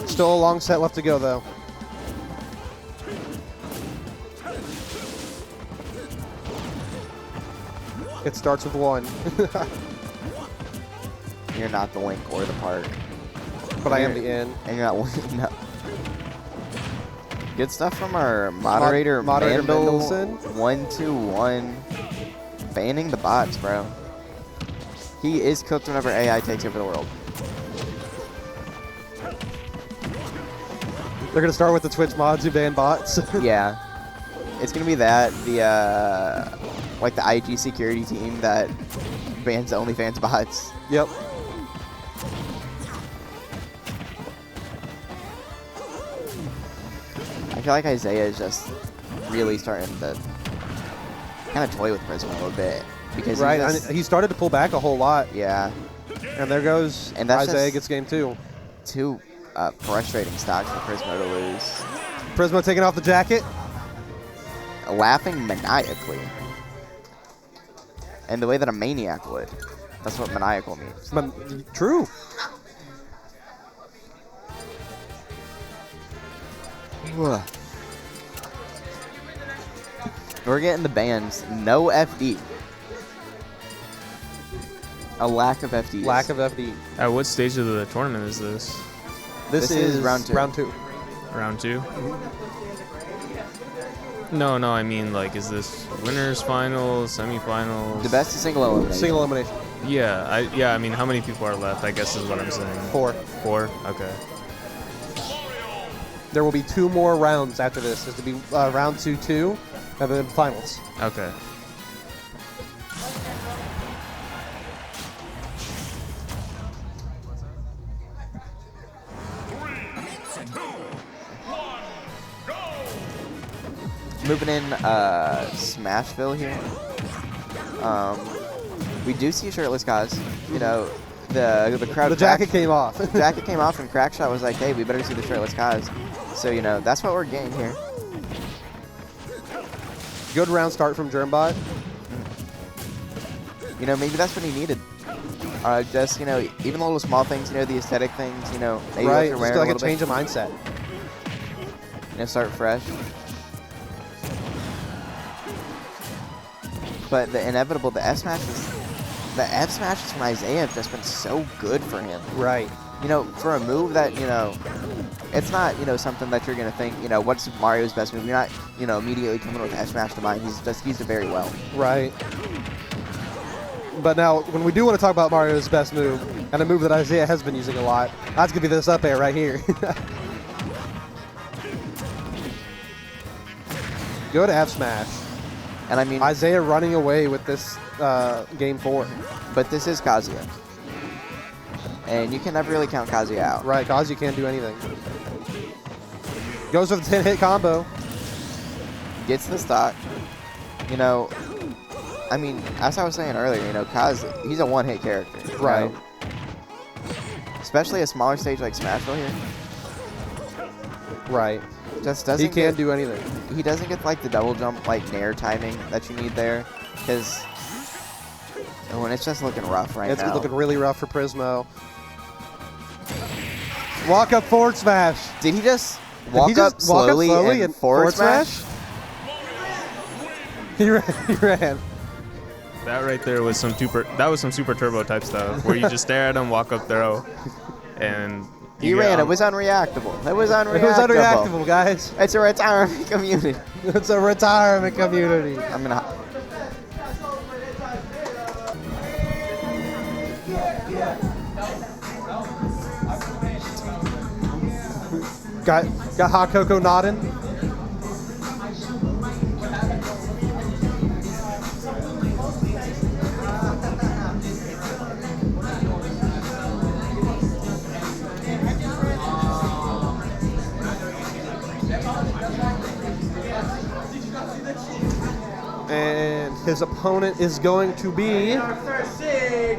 Still a long set left to go, though. It starts with 1. You're not the Link or the Park. But I am the N. And you're not no. Good stuff from our moderator, Mendelsin. 1-2-1. Banning the bots, bro. He is cooked whenever AI takes over the world. They're going to start with the Twitch mods who ban bots. Yeah. It's going to be that, like the IG security team that bans OnlyFans bots. Yep. I feel like Isiah is just really starting to kind of toy with Prismo a little bit. Because he started to pull back a whole lot. Yeah. And there goes And that's Isiah just gets game 2. Two frustrating stocks for Prismo to lose. Prismo taking off the jacket. Laughing maniacally. And the way that a maniac would. That's what maniacal means. True. We're getting the bans. No FD. A lack of FD. Lack of FD. At what stage of the tournament is this? This is round 2. Round 2. Round 2? No, I mean, like, is this winners, finals, semifinals? The best is single elimination. Single elimination. Yeah, I mean, how many people are left, I guess is what I'm saying. 4. 4? Okay. There will be 2 more rounds after this. There's to be round 2, and then finals. Okay. Moving in Smashville here. We do see shirtless guys. You know, the crowd. The jacket came off. The jacket came off, and Crackshot was like, "Hey, we better see the shirtless guys." So you know, that's what we're getting here. Good round start from Germbot. You know, maybe that's what he needed. Just, you know, even the little small things, you know, the aesthetic things, you know, maybe Right, what you're just wearing like a little change bit. of mindset. You know, start fresh. But the inevitable, the S match is the F smashes from Isiah have just been so good for him. Right. You know, for a move that, you know, it's not, you know, something that you're going to think, you know, what's Mario's best move? You're not, you know, immediately coming with F smash to mind. He's just used it very well. Right. But now, when we do want to talk about Mario's best move, and a move that Isiah has been using a lot, that's going to be this up air right here. Good F smash. And I mean, Isiah running away with this game 4. but this is Kazuya. And you can never really count Kazuya out. Right, Kazuya can't do anything. Goes with a 10-hit combo. Gets the stock. You know, I mean, as I was saying earlier, you know, Kaz, he's a one-hit character. Right. Know? Especially a smaller stage like Smashville here. Right. Just doesn't He can't do anything. He doesn't get like the double jump like nair timing that you need there, because when it's just looking rough right now. It's looking really rough for Prismo. Walk up forward smash. Did he just walk up slowly and forward smash? He ran. That right there was some super turbo type stuff where you just stare at him, walk up throw, and He ran. It was unreactable. It was unreactable. It was unreactable, guys. It's a retirement community. It's a retirement community. I'm gonna. Got Hotcoco nodding. And his opponent is going to be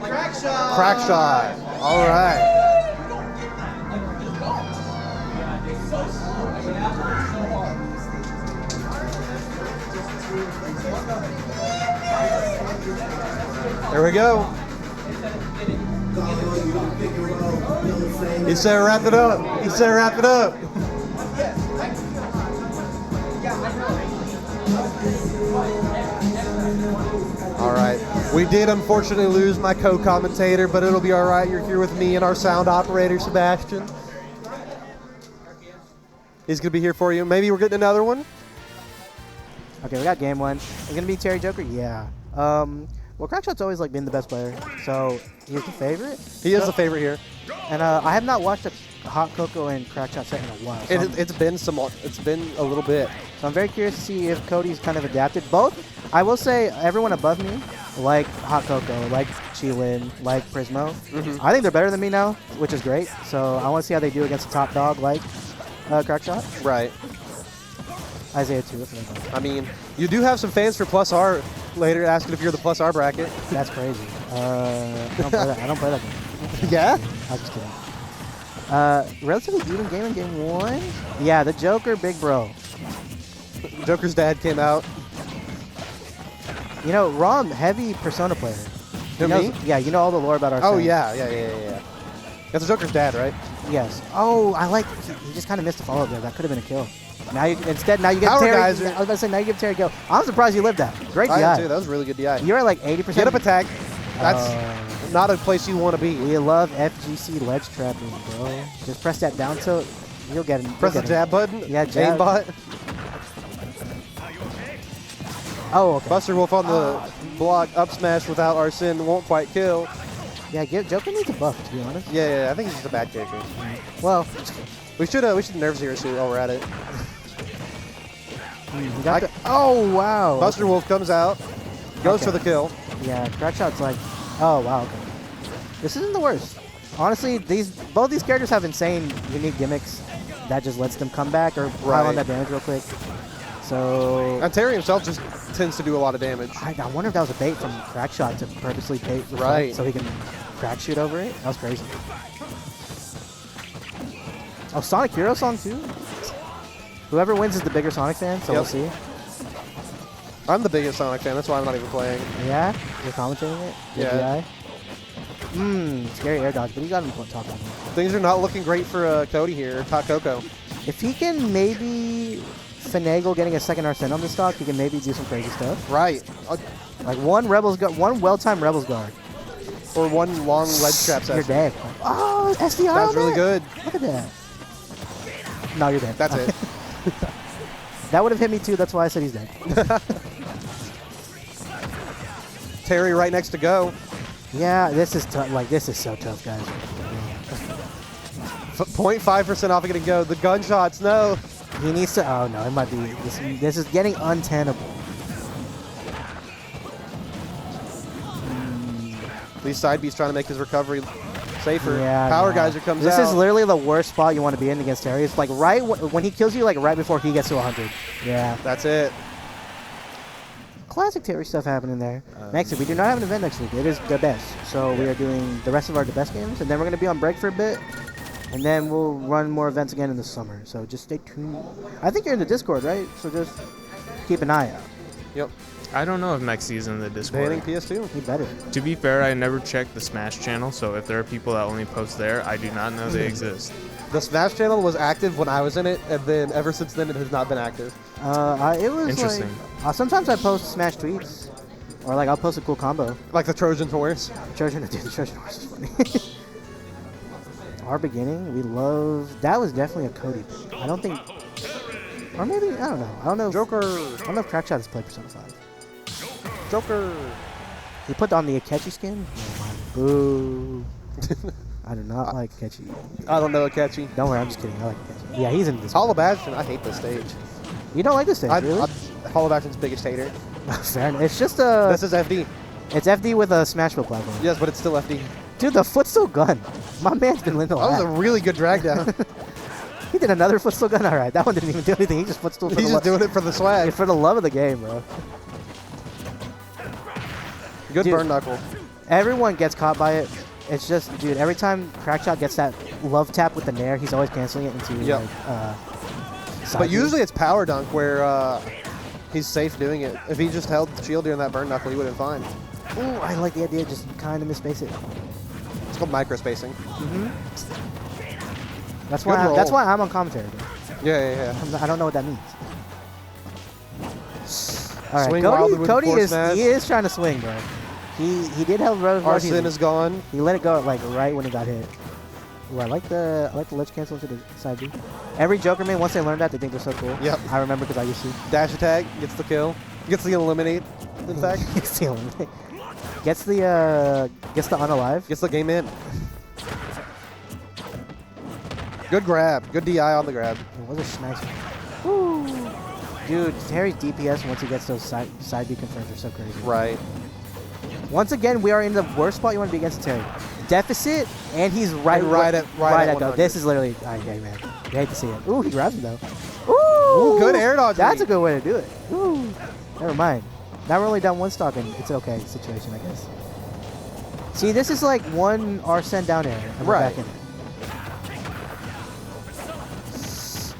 Crackshot. All right. There we go. He said wrap it up. He said wrap it up. All right. We did unfortunately lose my co-commentator, but it'll be all right. You're here with me and our sound operator, Sebastian. He's going to be here for you. Maybe we're getting another one. Okay, we got game 1. It's going to be Terry Joker? Yeah. Well, Crackshot's always like been the best player, so he's the favorite. He is the favorite here. And I have not watched a Hotcoco and Crackshot set in a while. So It's been a little bit. So I'm very curious to see if Cody's kind of adapted. Both, I will say, everyone above me, like Hotcoco, like Chilin, like Prismo, I think they're better than me now, which is great. So I want to see how they do against a top dog like Crackshot. Right. Isiah too. I mean, you do have some fans for Plus R later asking if you're the Plus R bracket. That's crazy. I don't play that game. Yeah? I'm just kidding. Relatively even game in game 1. Yeah, the Joker, big bro. Joker's dad came out. You know, Rom, heavy Persona player. Who, me? Yeah, you know all the lore about our Oh, son. yeah. That's the Joker's dad, right? Yes. Oh, I like. He just kind of missed a follow-up there. That could have been a kill. Now you get Power Terry. geyser. I was about to say now you give Terry a go. I'm surprised you lived that. Great I am DI. too. That was a really good DI. You're at like 80%. Get up attack. That's not a place you want to be. We love FGC ledge trapping, bro. Just press that down tilt. You'll get him. Press the jab button. Yeah, jab. Aimbot. Oh, okay. Buster Wolf on the block. Up smash without Arsene. Won't quite kill. Yeah, Joker needs a buff, to be honest. Yeah, I think he's just a bad character. Well, We should nerf Zero Suit while we're at it. oh, wow. Buster Wolf comes out. Goes for the kill. Yeah, Crackshot's like, oh, wow, okay. This isn't the worst. Honestly, both these characters have insane, unique gimmicks that just lets them come back or pile on that damage real quick. So... And Terry himself just tends to do a lot of damage. I wonder if that was a bait from Crackshot to purposely bait the Right. so he can crack shoot over it. That was crazy. Oh, Sonic Hero song too? Whoever wins is the bigger Sonic fan, so we'll see. I'm the biggest Sonic fan, that's why I'm not even playing. Yeah? You're commentating it? Yeah. Scary air dodge, but you got him talking about. Things are not looking great for Cody here, Hotcoco. If he can maybe finagle getting a second Arsene on the stock, he can maybe do some crazy stuff. Right. Like one well-timed Rebels guard. Or one long ledge trap session. You're dead. Oh, SDR. That's really good. Look at that. No, you're dead. That's it. That would have hit me too. That's why I said he's dead. Terry right next to go. Yeah, this is tough. Like, this is so tough, guys. 0.5% off of getting go. The gunshots, no. He needs to. Oh no, it might be. This is getting untenable. These side B's trying to make his recovery safer. Yeah, Power no. Geyser comes This out. is literally the worst spot you want to be in against Terry. It's like right when he kills you, like right before he gets to 100. Yeah. That's it. Classic Terry stuff happening there. Next week, we do not have an event next week. It is the best. So we are doing the rest of our the best games, and then we're going to be on break for a bit, and then we'll run more events again in the summer. So just stay tuned. I think you're in the Discord, right? So just keep an eye out. Yep. I don't know if Mexi's in the Discord. Banning PS2. He better. To be fair, I never checked the Smash channel, so if there are people that only post there, I do not know they exist. The Smash channel was active when I was in it, and then ever since then it has not been active. It was Interesting. like sometimes I post Smash tweets, or like I'll post a cool combo. Like the Trojan horse. Trojan, dude, the Trojan horse is funny. Our beginning, we love. That was definitely a Cody pick. I don't think, or maybe I don't know. I don't know. Joker. I don't know if Crackshot has played Persona 5. Joker. He put on the Akechi skin. Boo. I do not like Akechi. I don't know, Catchy. Don't worry, I'm just kidding. I like Akechi. Yeah, he's in this. Hollow Bastion, I hate this stage. You don't like this stage, really? I'm Hollow Bastion's biggest hater. Fair enough. It's just a. This is FD. It's FD with a Smashville platform. Yes, but it's still FD. Dude, the footstool gun. My man's been lit a That was a lot. really good drag down. He did another footstool gun. All right, that one didn't even do anything. He just footstool. He's just doing it for the swag. for the love of the game, bro. Good Dude. burn knuckle. Everyone gets caught by it. It's just, dude, every time Crackshot gets that love tap with the Nair, he's always canceling it into, Yep. like, side But B. usually it's power dunk where he's safe doing it. If he just held the shield during that burn knuckle, he would have been fine. Ooh, I like the idea of just kind of misspace it. It's called micro spacing. That's Good why. roll. That's why I'm on commentary. Dude. Yeah. I don't know what that means. All right, Swing wildly with Cody force is smash. he is trying to swing, bro. He did have Rose. Arsene is gone. He let it go like right when he got hit. Ooh, I like the ledge cancel to the side B. Every Joker main, once they learn that, they think they're so cool. Yep. I remember because I used to. Dash attack, gets the kill. Gets the eliminate, in fact. Gets the unalive. Gets the game in. Good grab. Good DI on the grab. What a nice one. Woo. Dude, Terry's DPS once he gets those side B confirms are so crazy. Right. Once again, we are in the worst spot you want to be against Terry. Deficit, and he's right at go. 100. This is literally, yeah, man. You hate to see it. Ooh, he grabs him though. Ooh, good air dodge. That's a good way to do it. Ooh, never mind. Now we're only down one stock, and it's okay situation, I guess. See, this is like one Arsene down air, and we're Right. back in it.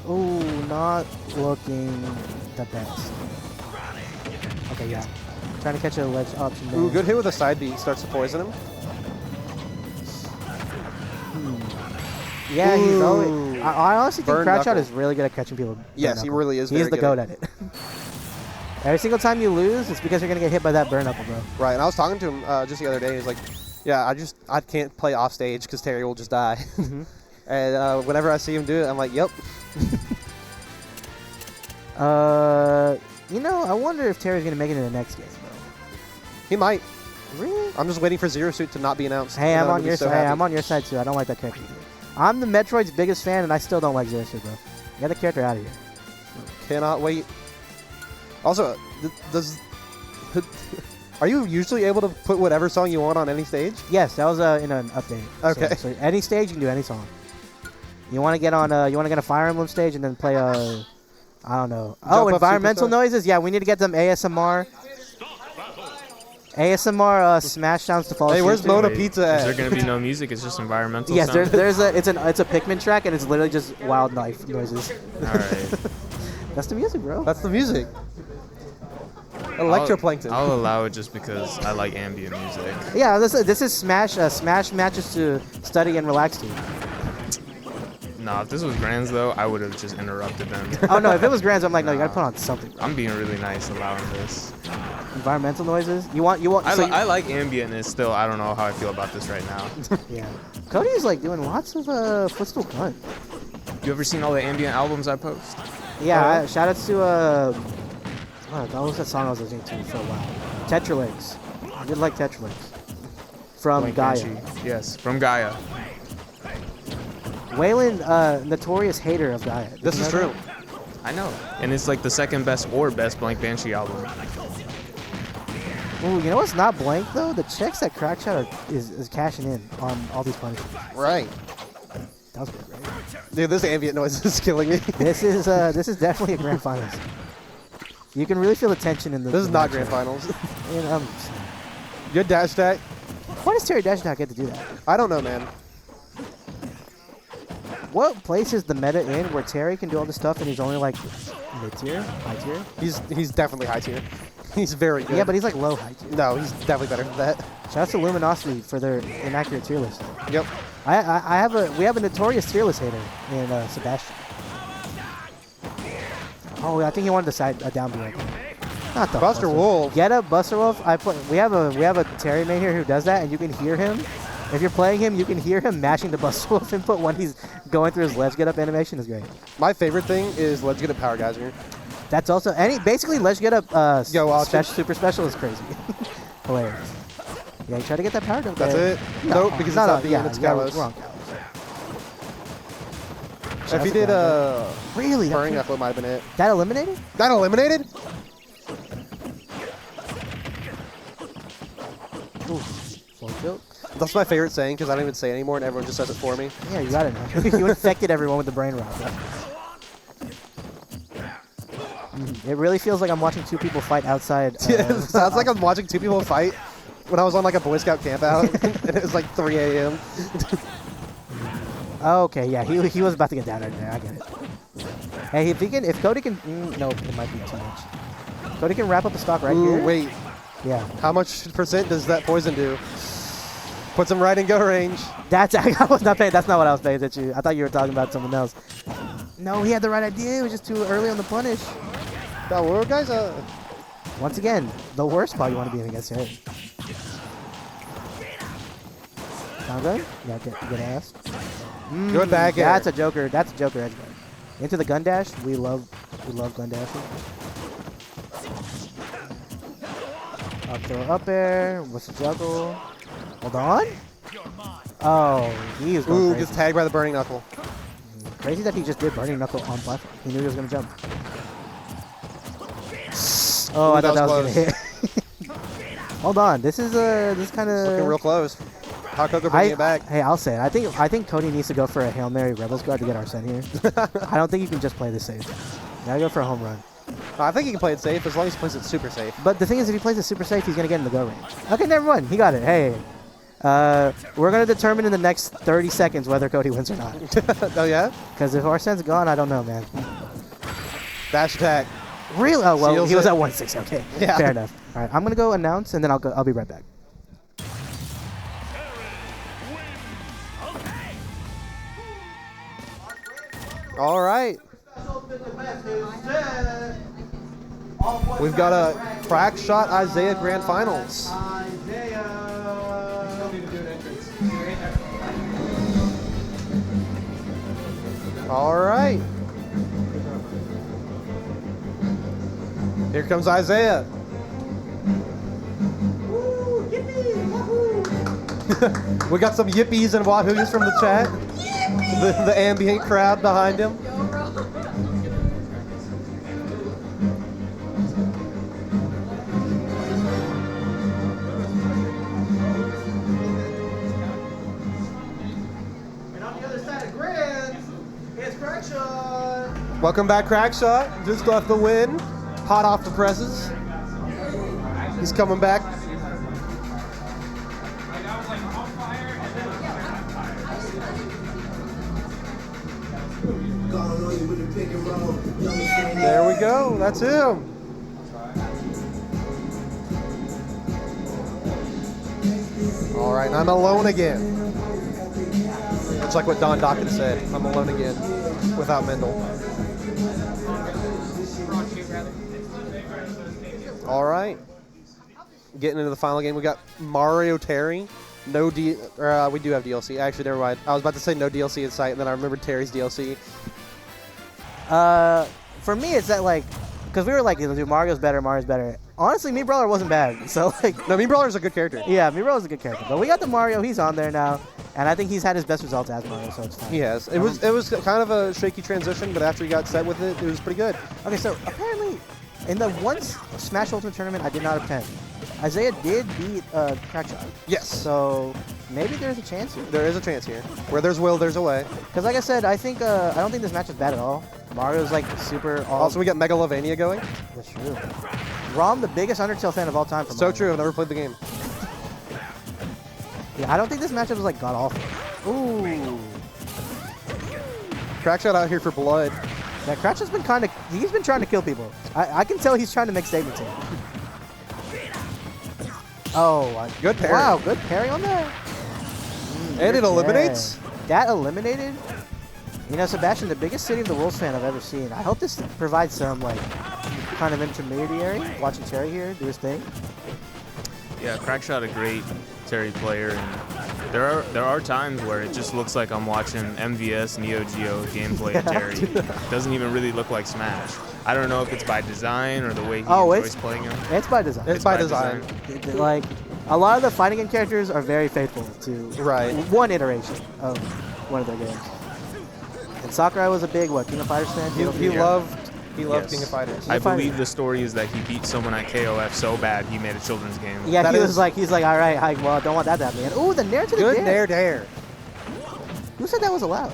Ooh, not looking the best. Okay, yeah. Trying to catch a ledge option there. Ooh, good hit with a side B. Starts to poison him. Yeah, he's Ooh. always. I honestly think Burn Crackshot knuckle. is really good at catching people. Yes, burn he knuckle. really is He's very the good goat at at it. Every single time you lose, it's because you're gonna get hit by that burn knuckle, bro. Right, and I was talking to him just the other day. He's like, yeah, I can't play off stage because Terry will just die. And whenever I see him do it, I'm like, yep. You know, I wonder if Terry's gonna make it in the next game, bro. He might. Really? I'm just waiting for Zero Suit to not be announced. Hey, and I'm then on I'll be your so side. happy. I'm on your side too. I don't like that character either. I'm the Metroid's biggest fan, and I still don't like Zero Suit, bro. Get the character out of here. Cannot wait. Also, does are you usually able to put whatever song you want on any stage? Yes, that was in an update. Okay. So any stage you can do any song. You want to get on a Fire Emblem stage and then play I don't know. Jump Oh, Up environmental Superstar? noises. Yeah, we need to get them ASMR smash sounds to follow. Hey, suit where's to. Mona Wait, Pizza Is at? there going to be no music? It's just environmental Yes, sound? there's a Pikmin track and it's literally just wild knife noises. All right. That's the music, bro. That's the music. Electroplankton. I'll allow it just because I like ambient music. Yeah, this is Smash matches to study and relax to. Nah, if this was Grands, though, I would have just interrupted them. Oh no, if it was Grands, I'm like, no, you gotta put on something. I'm being really nice allowing this. environmental noises. You want. I like ambient. It's still, I don't know how I feel about this right now. Yeah. Cody is like doing lots of footstool gun. You ever seen all the ambient albums I post? Yeah. Shout outs to what was that song I was listening to for a while? Tetralinks. I did like Tetralinks. From Blank Gaia. Banshee. Yes, from Gaia. Waylon, notorious hater of Gaia. Did This you is know true. that? I know. And it's like the second best or best Blank Banshee album. Ooh, you know what's not blank though? The checks that Crackshot is cashing in on all these punishments. Right. That was good, right? Dude, this ambient noise is killing me. This is definitely a grand finals. You can really feel the tension in the. This is the not matchup. grand finals. And, Good dash attack. why does Terry Dash not get to do that? I don't know, man. What place is the meta in where Terry can do all this stuff and he's only like mid-tier, high-tier? He's definitely high tier. He's very good. Yeah, but he's like low high-tier. no, he's definitely better than that. Shout out to Luminosity for their inaccurate tier list. Yep. We have a notorious tier list hater in Sebastian. Oh, I think he wanted a down B right there. Not the Buster Wolf. Get up, Buster Wolf. We have a Terry main here who does that, and you can hear him. If you're playing him, you can hear him mashing the Buster Wolf input when he's going through his ledge get up animation. Is great. My favorite thing is let's get a power geyser. That's also basically ledge get up. Yo, watch it. Super special is crazy. Hilarious. Yeah, you try to get that power dunk. That's there. it? Nope, because it's not being it's Gallows. Wrong. If he did Really? burning knuckle, it might have been it. That eliminated? That eliminated? Ooh, full tilt. That's my favorite saying because I don't even say it anymore and everyone just says it for me. Yeah, you got it now. You infected everyone with the brain rot. It really feels like I'm watching two people fight outside. Yeah, it sounds like I'm watching two people fight when I was on like a Boy Scout camp out and it was like 3 a.m. Okay, yeah, he was about to get down right there. I get it. Hey, if Cody can, no, it might be too much. Cody can wrap up the stock right here. Wait, Yeah, how much percent does that poison do? Puts him right in go range. I was not paying. That's not what I was paying attention to. I thought you were talking about something else. No, he had the right idea. It was just too early on the punish. Now, where guys? Once again, the worst spot you want to be in against Terry. Sound good? Yeah, good ass. Good back air. That's a Joker. That's a Joker edge guard. Into the gun dash. We love gun dashing. Up throw up air. What's the juggle? Hold on. Oh, he was going Ooh, crazy. gets tagged by the burning knuckle. Crazy that he just did burning knuckle on platform. He knew he was gonna jump. Oh, I thought that was gonna hit. Hold on. This is kind of Looking real close. Hotcoco bringing it back. Hey, I'll say it. I think Cody needs to go for a Hail Mary Rebels guard to get Arsene here. I don't think you can just play this safe. You gotta go for a home run. I think he can play it safe as long as he plays it super safe. But the thing is, if he plays it super safe, he's gonna get in the go range. Okay, never mind. He got it. Hey, we're gonna determine in the next 30 seconds whether Cody wins or not. Oh yeah? Because if Arsene's gone, I don't know, man. Dash attack. Really? Oh well, Seals he was it. at 1-6. Okay, Yeah. fair enough. All right, I'm gonna go announce, and then I'll be right back. All right. We've got a Crackshot Isiah Grand Finals. All right. Here comes Isiah. We got some yippies and wahoos from the chat. The ambient crowd behind him. And on the other side of Grimm, it's Crackshot. Welcome back, Crackshot. Just off the win. Hot off the presses. He's coming back. There we go. That's him. All right, I'm alone again. It's like what Don Dokken said. I'm alone again without Mendel. All right. getting into the final game. We got Mario Terry. No we do have DLC. Actually, never mind. I was about to say no DLC in sight, and then I remembered Terry's DLC. For me, it's that like, because we were like, dude, Mario's better. Honestly, Me Brawler wasn't bad. So like, No, Me Brawler's a good character. yeah, Me Brawler's a good character. But we got the Mario. He's on there now, and I think he's had his best results as Mario, so it's fine. He has. It was kind of a shaky transition, but after he got set with it, it was pretty good. Okay, so apparently, in the one Smash Ultimate tournament I did not attend, Isiah did beat Crackshot. Yes. So maybe there's a chance here. There is a chance here. Where there's will, there's a way. Because like I said, I think I don't think this match is bad at all. Mario's like super. Also, we got Megalovania going. That's true. Rom, the biggest Undertale fan of all time. So true. I've never played the game. Yeah, I don't think this matchup was like god awful. Ooh. Crackshot out here for blood. Yeah, Crackshot's been he's been trying to kill people. I can tell he's trying to make statements here. Oh, Good parry. Wow, good parry on that. And it eliminates. That eliminated. You know, Sebastian, the biggest City of the Wolves fan I've ever seen. I hope this provides some like kind of intermediary. Watching Terry here do his thing. Yeah, Crackshot a great Terry player, and there are times where it just looks like I'm watching MVS Neo Geo gameplay of Terry. It doesn't even really look like Smash. I don't know if it's by design or the way he enjoys playing him. It's by design. It's by design. Like a lot of the fighting game characters are very faithful to one iteration of one of their games. And Sakurai was a big King of Fighters fan. He loved Yes. King of Fighters. I believe the story is that he beat someone at KOF so bad he made a children's game. Yeah, That he's like, all right, well, don't want that to happen. Ooh, the nair to the Good dare. nair. Who said that was allowed?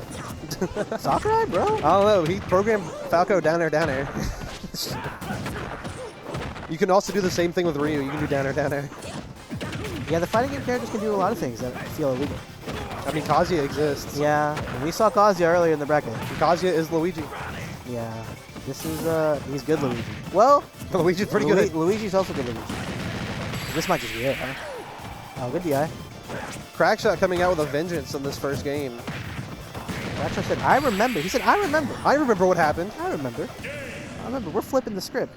Sakurai, bro? I don't know. He programmed Falco down air. You can also do the same thing with Ryu. You can do down air. Yeah, the fighting game characters can do a lot of things that feel illegal. I mean, Kazuya exists. Yeah, and we saw Kazuya earlier in the bracket. Kazuya is Luigi. Yeah, this is, he's good Luigi. Well, Luigi's pretty good. Luigi's also good Luigi. This might just be it, huh? Oh, good DI. Crackshot coming out with a vengeance in this first game. Crackshot said, I remember. He said, I remember. I remember what happened. I remember. We're flipping the script.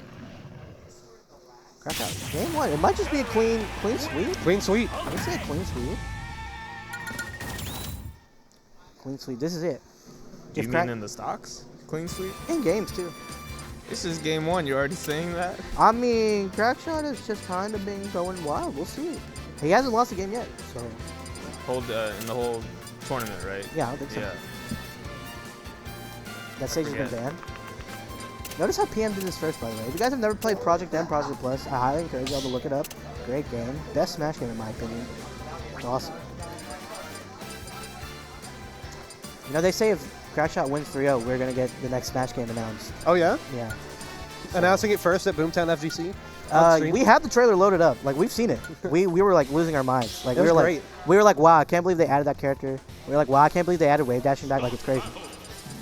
Crackshot, game one. It might just be a clean sweep. Clean sweep. Let's say a clean sweep. Clean sweep. This is it. Do you mean in the stocks? Clean sweep? In games, too. This is game one. You're already saying that? I mean, Crackshot has just kind of been going wild. We'll see. He hasn't lost a game yet, so. In the whole tournament, right? Yeah, I don't think so. Yeah. That stage has been banned. Notice how PM did this first, by the way. If you guys have never played Project M, Project Plus, I highly encourage y'all to look it up. Great game. Best Smash game, in my opinion. It's awesome. You know, they say if Crackshot wins 3-0, we're going to get the next Smash game announced. Oh, yeah? Yeah. Announcing it first at Boomtown FGC? We have the trailer loaded up. Like, we've seen it. we were, like, losing our minds. Like, It was great. We were like, wow, I can't believe they added that character. We were like, wow, I can't believe they added wave dashing back. Like, it's crazy.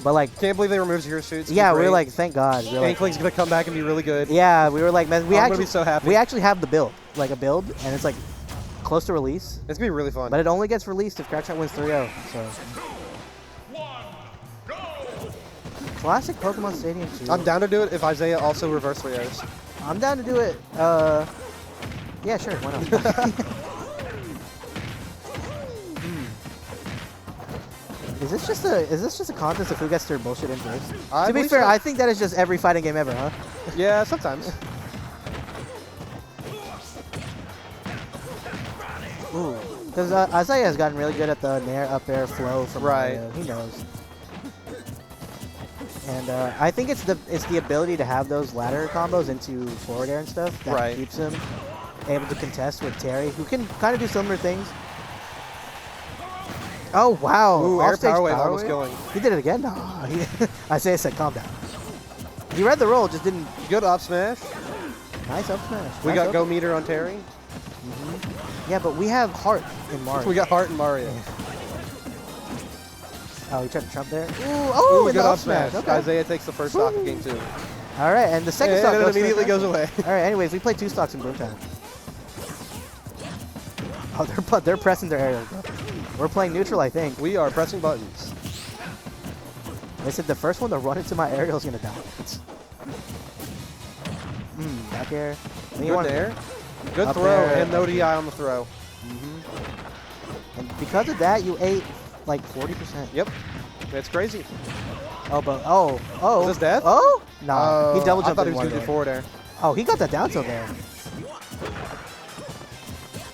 But, like... Can't believe they removed Zero Suits. Yeah, we were like, thank God. We Inkling's going to come back and be really good. Yeah, we were like, man, I'm going to be so happy. We actually have the build. Like, a build, and it's, like, close to release. It's going to be really fun. But it only gets released if Crackshot wins 3-0, so... Classic Pokemon Stadium 2. I'm down to do it if Isiah also reverse 3-0s. I'm down to do it. Yeah, sure. Why not? Is this just a contest of who gets their bullshit in first? To be fair, so. I think that is just every fighting game ever, huh? Yeah, sometimes. Ooh. Because Isiah has gotten really good at the nair up air flow from Mario. He knows. And I think it's the ability to have those ladder combos into forward air and stuff that keeps him able to contest with Terry, who can kind of do similar things. Oh wow! Ooh, air power wave almost going. He did it again. No, Isiah said, "Calm down." He read the roll, just didn't. Good up smash. Nice up smash. We got Go Meter on Terry. Yeah, but we have Heart in Mario. We got Heart in Mario. Oh, he tried to trump there. Ooh, good the up smash. Okay. Isiah takes the first stock of game 2. All right, and the second stock and it immediately goes away. All right, anyways, we played 2 stocks in Boomtown. Oh, they're pressing their aerials, bro. We're playing neutral, I think. We are pressing buttons. They said the first one to run into my aerial is gonna die. Back air. Good air. Good Up throw, there. and no DI on the throw. And because of that, you ate like 40%. Yep. It's crazy. Oh, but oh. Is this death? Oh, no. He double I jumped thought he in was one going to do there. forward air. Oh, he got that down tilt there.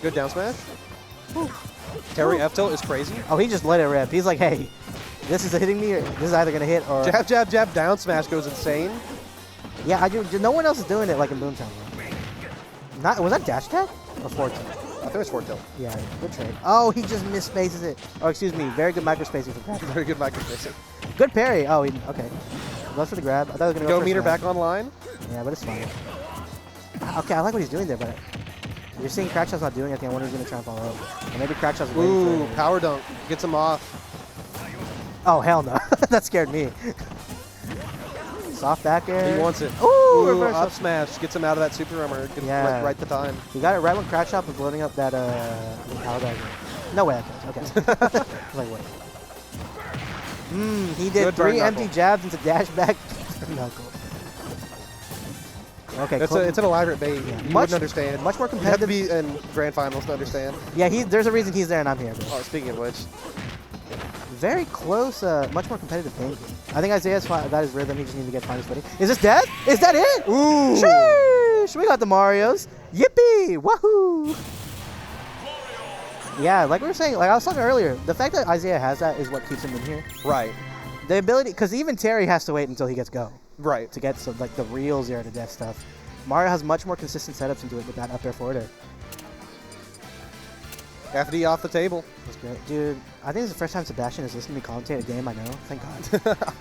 Good down smash. Terry F tilt is crazy. Oh, he just let it rip. He's like, hey, this is hitting me, or this is either going to hit, or... Jab, jab, jab, down smash goes insane. Yeah, I do. No one else is doing it like in Boomtown. Was that dash attack or forward tilt? I think it's forward tilt. Yeah, good trade. Oh, he just mispaces it. Oh, excuse me. Very good micro spacing for Crackshot. Very good micro spacing. Good parry. Oh, okay. Goes for the grab. I thought he was going to go Go for meter smash. back online. Yeah, but it's fine. Okay, I like what he's doing there, but you're seeing Crackshot's not doing anything. I wonder if he's going to try and follow up. Or maybe Crackshot's waiting Ooh, for it. power dunk. Gets him off. Oh, hell no. That scared me. Soft back air. He wants it. Ooh, Ooh, reverse up smash. Gets him out of that super armor. Gets Yeah. right the time. He got it right when Crackshot was loading up that power dagger. No way, okay. I was like, wait. He did Good burn 3 empty knuckle. jabs into dash back knuckle. Okay, It's an elaborate bait. Yeah. You Much- wouldn't understand. much more You have to competitive. be in grand finals to understand. Yeah, there's a reason he's there and I'm here, bro. Oh, speaking of which, Very close, much more competitive game. I think Isiah's got his rhythm. He just needs to get finals footing. Is this death? Is that it? Ooh. Sheesh! We got the Marios. Yippee! Wahoo! Yeah, like we were saying, like I was talking earlier, the fact that Isiah has that is what keeps him in here. Right. The ability, because even Terry has to wait until he gets go Right. to get some like the real 0 to death stuff. Mario has much more consistent setups into it with that up air forward air. FD off the table. That's great, dude. I think this is the first time Sebastian has listened to me commentate a game. I know. Thank God.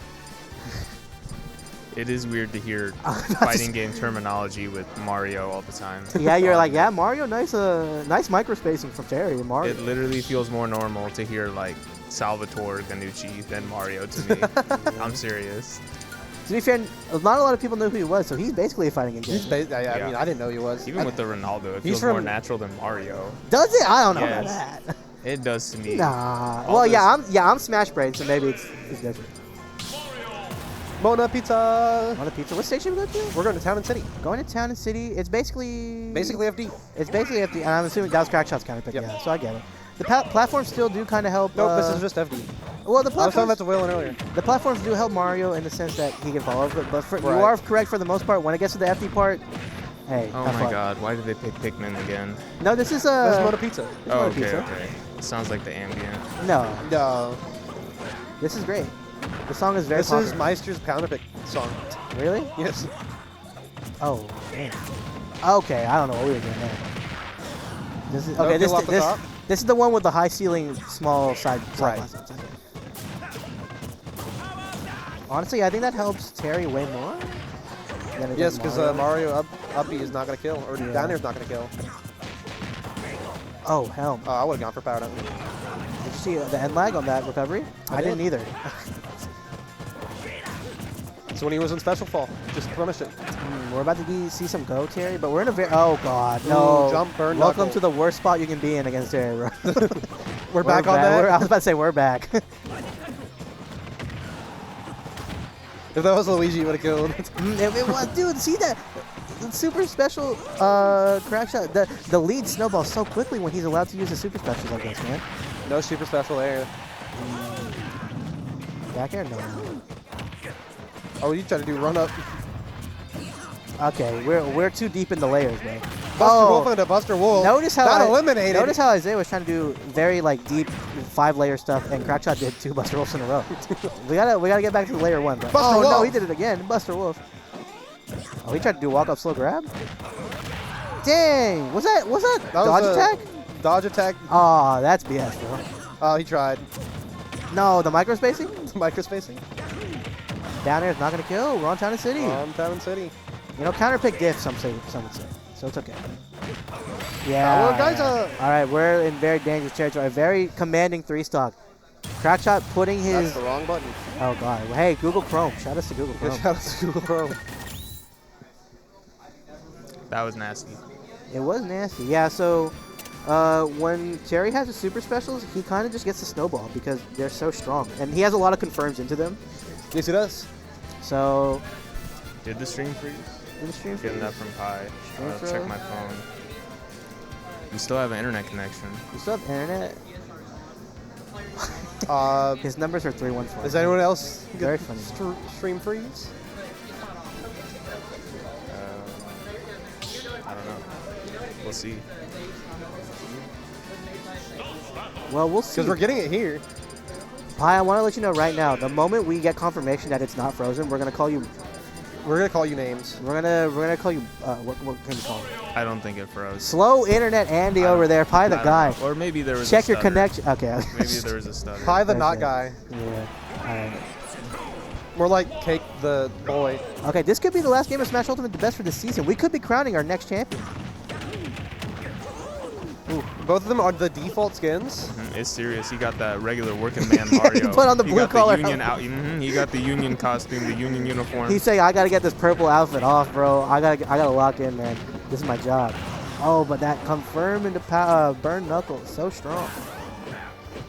It is weird to hear I was about to fighting game terminology with Mario all the time. Yeah, you're like, yeah, Mario, nice micro spacing from Terry and Mario. It literally feels more normal to hear like Salvatore Ganucci than Mario to me. I'm serious. To be fair, not a lot of people know who he was, so he's basically a fighting game. He's I Yeah. mean, I didn't know he was. Even with the Ronaldo, it He's feels more from- natural than Mario. Does it? I don't know Yes. about that. It does to me. Nah. All Well, this- I'm Smash Brain, so maybe it's different. Mona Pizza. Want a pizza? What station we go to? We're going to Town and City. Going to Town and City. It's basically FD. It's basically empty, and I'm assuming that was Crackshot's kind of pick. Yep. Yeah, so I get it. The platforms still do kind of help. Nope, this is just FD. Well, the I was talking platforms, about the Waylon earlier. the platforms do help Mario in the sense that he can follow, but you Right. are correct for the most part. When it gets to the FD part, hey, Oh have my fun. god, why did they pick Pikmin again? No, this is This is Mona Pizza. this Oh, is okay, pizza. okay. It sounds like the ambient. No, No. this is great. The song is very This popular. is Meister's Counterpick song. Really? Yes. Oh, man. Okay, I don't know what we were doing there. This is No okay. kill off the top? This is the one with the high ceiling, small side Right. blasts. Okay. Honestly, I think that helps Terry way more. Than it Yes, does because Mario. Mario up B is not going to kill, or Yeah. down air's not going to kill. Oh hell! I would have gone for power down. Did you see the end lag on that recovery? I didn't either. So when he was in Special Fall, just punished it. We're about to see some go Terry, but we're in a very god no. Ooh, jump, burn, Welcome knuckle. to the worst spot you can be in against Terry, bro. We're back on that. I was about to say we're back. If that was Luigi, you would have killed. It was, dude. See that super special Crackshot. The lead snowballs so quickly when he's allowed to use the super specials like this, man. No super special air. Back air, no. Oh, you trying to do run up. Okay, we're too deep in the layers, man. Buster Wolf into Buster Wolf. Notice how Not eliminated. Notice how Isiah was trying to do very like deep 5-layer stuff, and Crackshot did 2 Buster Wolves in a row. we gotta get back to layer 1. Bro. Buster oh no, Wolf. he did it again, Buster Wolf. Oh, he tried to do walk up slow grab. Dang, was that That dodge was a attack? Dodge attack. Oh, that's BS, bro. Oh, he tried. No, the micro spacing. Micro spacing. Down air is not gonna kill. We're on Town and City. Town and City. You know, counter pick diff. Some would say, so it's okay. Yeah. well, guys, all right, we're in very dangerous territory. A very commanding 3-stock. Crackshot putting his. That's the wrong button. Oh god. Hey, Google Chrome. Shout out to Google Chrome. Shout out to Google Chrome. That was nasty. It was nasty. Yeah. So when Terry has his super specials, he kind of just gets the snowball because they're so strong, and he has a lot of confirms into them. Yes, he does. So Did the stream freeze? in the stream Getting that freeze. from Pi. Stream Check froze? my phone. You still have an internet connection. You still have internet? His numbers are 314. Does anyone else Very get funny. stream freeze? I don't know. We'll see. Well, we'll see. Because we're getting it here. Pi, I want to let you know right now, the moment we get confirmation that it's not frozen, we're going to call you... We're gonna call you names. We're gonna call you, what can we call it? I don't think it froze. Slow internet Andy over there. Pi the guy. Or maybe there was Check a your stutter. connection. Okay. Maybe there was a stutter. Pi the not Okay. guy. Yeah. All right. More like Cake the boy. Okay, this could be the last game of Smash Ultimate the best for this season. We could be crowning our next champion. Ooh, both of them are the default skins. It's serious. He got that regular working man Mario. He put on the He blue got collar Union outfit. He got the Union costume, the Union uniform. He's saying, I gotta get this purple outfit off, bro. I gotta lock in, man. This is my job. Oh, but that confirm into burn knuckles, so strong.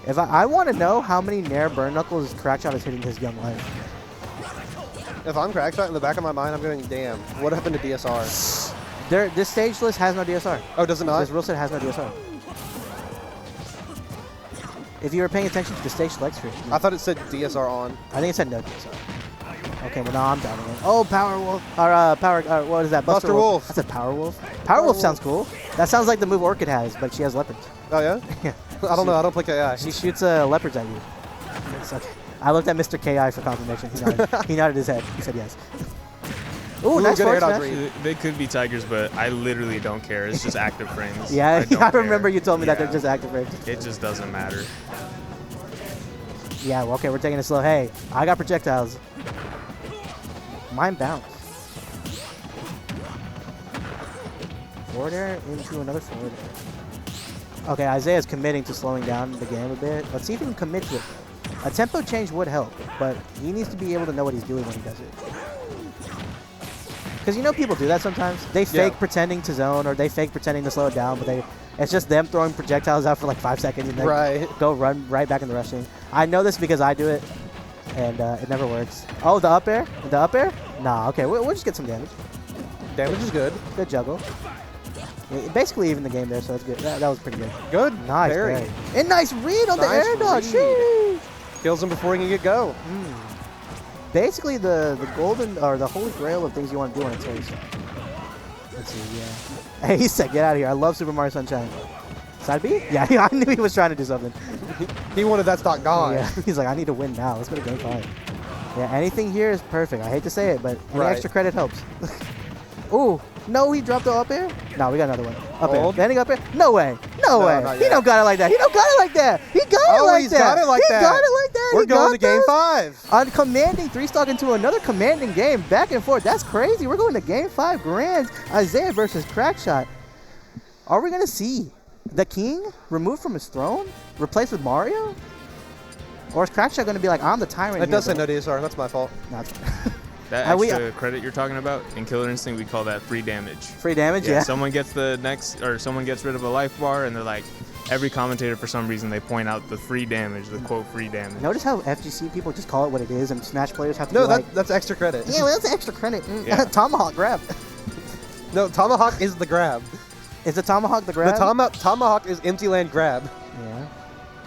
If I want to know how many Nair burn knuckles Crackshot is hitting his young life. If I'm Crackshot, in the back of my mind, I'm going, damn, what happened to DSR? This stage list has no DSR. Oh, does it not? This rule set has no DSR. If you were paying attention to the stage select screen. I thought it said DSR on. I think it said no DSR. Okay, well now I'm down again. Oh, Power Wolf. What is that? Buster Wolf. That's a Power Wolf. Power Wolf sounds cool. That sounds like the move Orchid has, but she has leopards. Oh, yeah? Yeah. I don't know. I don't play KI. She shoots leopards at you. It's okay. I looked at Mr. KI for confirmation. He nodded, he nodded his head. He said yes. Ooh, nice good air forward dodge smash. read. They could be tigers, but I literally don't care. It's just active frames. Yeah, don't I remember care. you told me that they're Yeah. just active frames. It just doesn't matter. Yeah, well, okay, we're taking it slow. Hey, I got projectiles. Mine bounce. Forward air into another forward air. Okay, Isiah's committing to slowing down the game a bit. Let's see if he can commit to it. A tempo change would help, but he needs to be able to know what he's doing when he does it. Because you know people do that sometimes. They fake pretending to zone, or they fake pretending to slow it down, but it's just them throwing projectiles out for like 5 seconds and then run right back in the rushing. I know this because I do it, and it never works. Oh, the up air? The up air? Nah, okay, we'll just get some damage. Damage is good. Good juggle. Yeah, basically even the game there, so that's good. That was pretty good. Good. Nice, Very. great. And nice read on the Nice air dodge. read. Sheesh. Kills him before he can get go. Basically the golden, or the holy grail of things you want to do on a Terry side. Let's see, yeah. Hey, he said, get out of here. I love Super Mario Sunshine. Side B? Yeah, I knew he was trying to do something. He wanted that stock gone. Yeah, he's like, I need to win now. Let's go to game 5. Yeah, anything here is perfect. I hate to say it, but any extra credit helps. Ooh, no, he dropped the up air? No, we got another one. Up air. Landing up air? No way. No way. not He yet. don't got it like that. He don't got it like that. He got it like he's that. got it like he that. got it like that. We're He going got to game those. 5. On commanding 3-stock into another commanding game, back and forth. That's crazy. We're going to game 5 grands. Isiah versus Crackshot. Are we going to see the king removed from his throne, replaced with Mario? Or is Crackshot going to be like, I'm the tyrant? It does say no DSR. That's my fault. No, it's fine. That extra credit you're talking about in Killer Instinct, we call that free damage. Free damage, yeah. Someone gets someone gets rid of a life bar, and they're like, every commentator for some reason they point out the free damage, the quote free damage. Notice how FGC people just call it what it is, and Smash players have to be No, that's extra credit. yeah, well, that's extra credit. Yeah. Tomahawk grab. No, Tomahawk is the grab. Is the Tomahawk the grab? The Tomahawk is empty land grab. Yeah.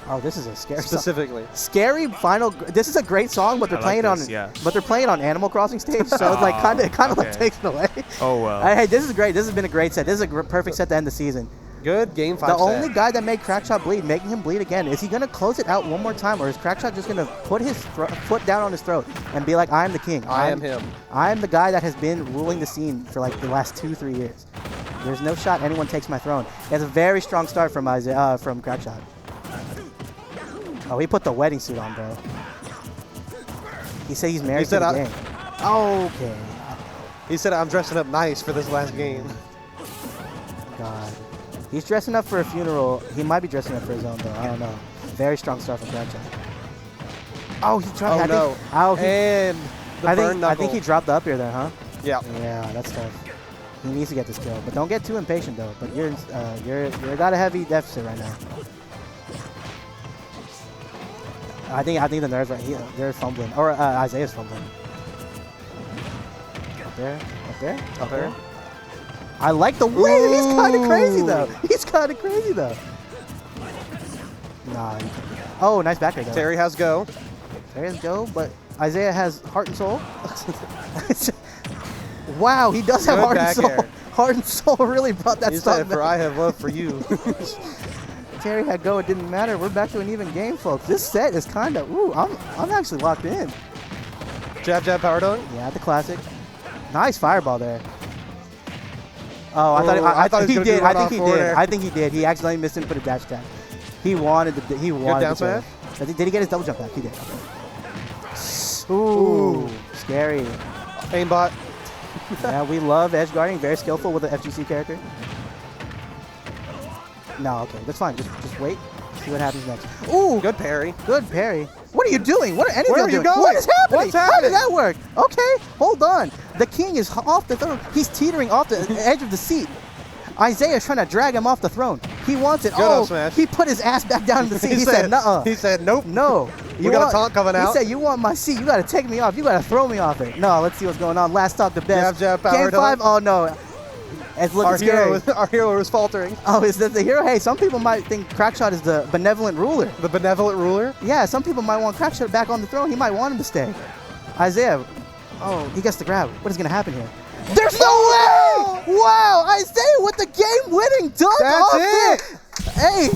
Oh, this is a scary song. Specifically. Scary final. This is a great song, but they're playing on. Yeah. But they're playing on Animal Crossing stage, so it's like kind of like takes it away. Oh well. Hey, this is great. This has been a great set. This is a perfect set to end the season. Good game 5 The set. only guy that made Crackshot bleed, making him bleed again. Is he gonna close it out one more time, or is Crackshot just gonna put his foot down on his throat and be like, "I am the king. I am him. I am the guy that has been ruling the scene for like the last 2-3 years. There's no shot anyone takes my throne." It's a very strong start from Crackshot. Oh, he put the wedding suit on, bro. He said he's married to the game. Okay. He said, I'm dressing up nice for this last game. God. He's dressing up for a funeral. He might be dressing up for his own, though. I don't know. Very strong start from Crackshot. Oh, he dropped. And the burn knuckle. I think he dropped the up here there, huh? Yeah. Yeah, that's tough. He needs to get this kill, but don't get too impatient though. But you're got a heavy deficit right now. I think the nerves right here. They're fumbling, or Isiah's fumbling. Up there, up there, up there. I like the way he's kind of crazy though. He's kind of crazy though. Nah. Oh, nice back air though. Terry has go. Terry has go, but Isiah has heart and soul. Wow, he does have Good heart and back soul. air. Heart and soul really brought that He stuff said, back. "For I have love for you." Terry had go, it didn't matter. We're back to an even game, folks. This set is kind of, ooh, I'm actually locked in. Jab, jab, power dunk. Yeah, the classic. Nice fireball there. Oh, I thought he was gonna did. do I runoff think he forward did. air. I think he did. He accidentally missed and put a dash attack. He wanted the. He wanted down the smash? did he get his double jump back? He did. Okay. Ooh, scary. Aimbot. Yeah, we love edge guarding. Very skillful with an FGC character. No, okay, that's fine. Just wait. See what happens next. Ooh, Good parry. good parry. What are you doing? What are any of Where you are you doing? going? What is happening? What's How happening? did that work? Okay, hold on. The king is off the throne. He's teetering off the edge of the seat. Isiah's trying to drag him off the throne. He wants it. Good Oh, up smash. he put his ass back down in the seat. He said, "Nuh-uh." He said, "Nope." No. We got a taunt coming out. He said, "You want my seat? You got to take me off. You got to throw me off it." No, let's see what's going on. Last stop, the best. Jab, jab, power Game 5. dunk. Oh no, it's looking scary. Our hero was faltering. Oh, is that the hero? Hey, some people might think Crackshot is the benevolent ruler. The benevolent ruler. Yeah, some people might want Crackshot back on the throne. He might want him to stay. Isiah, oh, he gets the grab. What is going to happen here? There's no way! Wow, Isiah with the game-winning dunk. That's off it. it. Hey.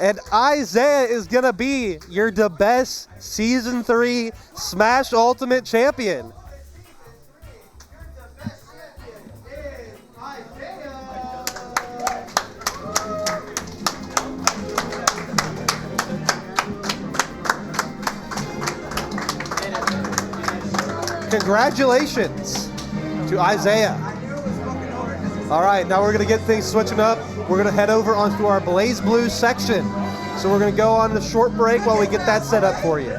And Isiah is going to be your the best Season 3 Smash Ultimate Champion. Congratulations to Isiah. All right, now we're going to get things switching up. We're going to head over onto our Blaze Blue section. So we're going to go on a short break while we get that set up for you.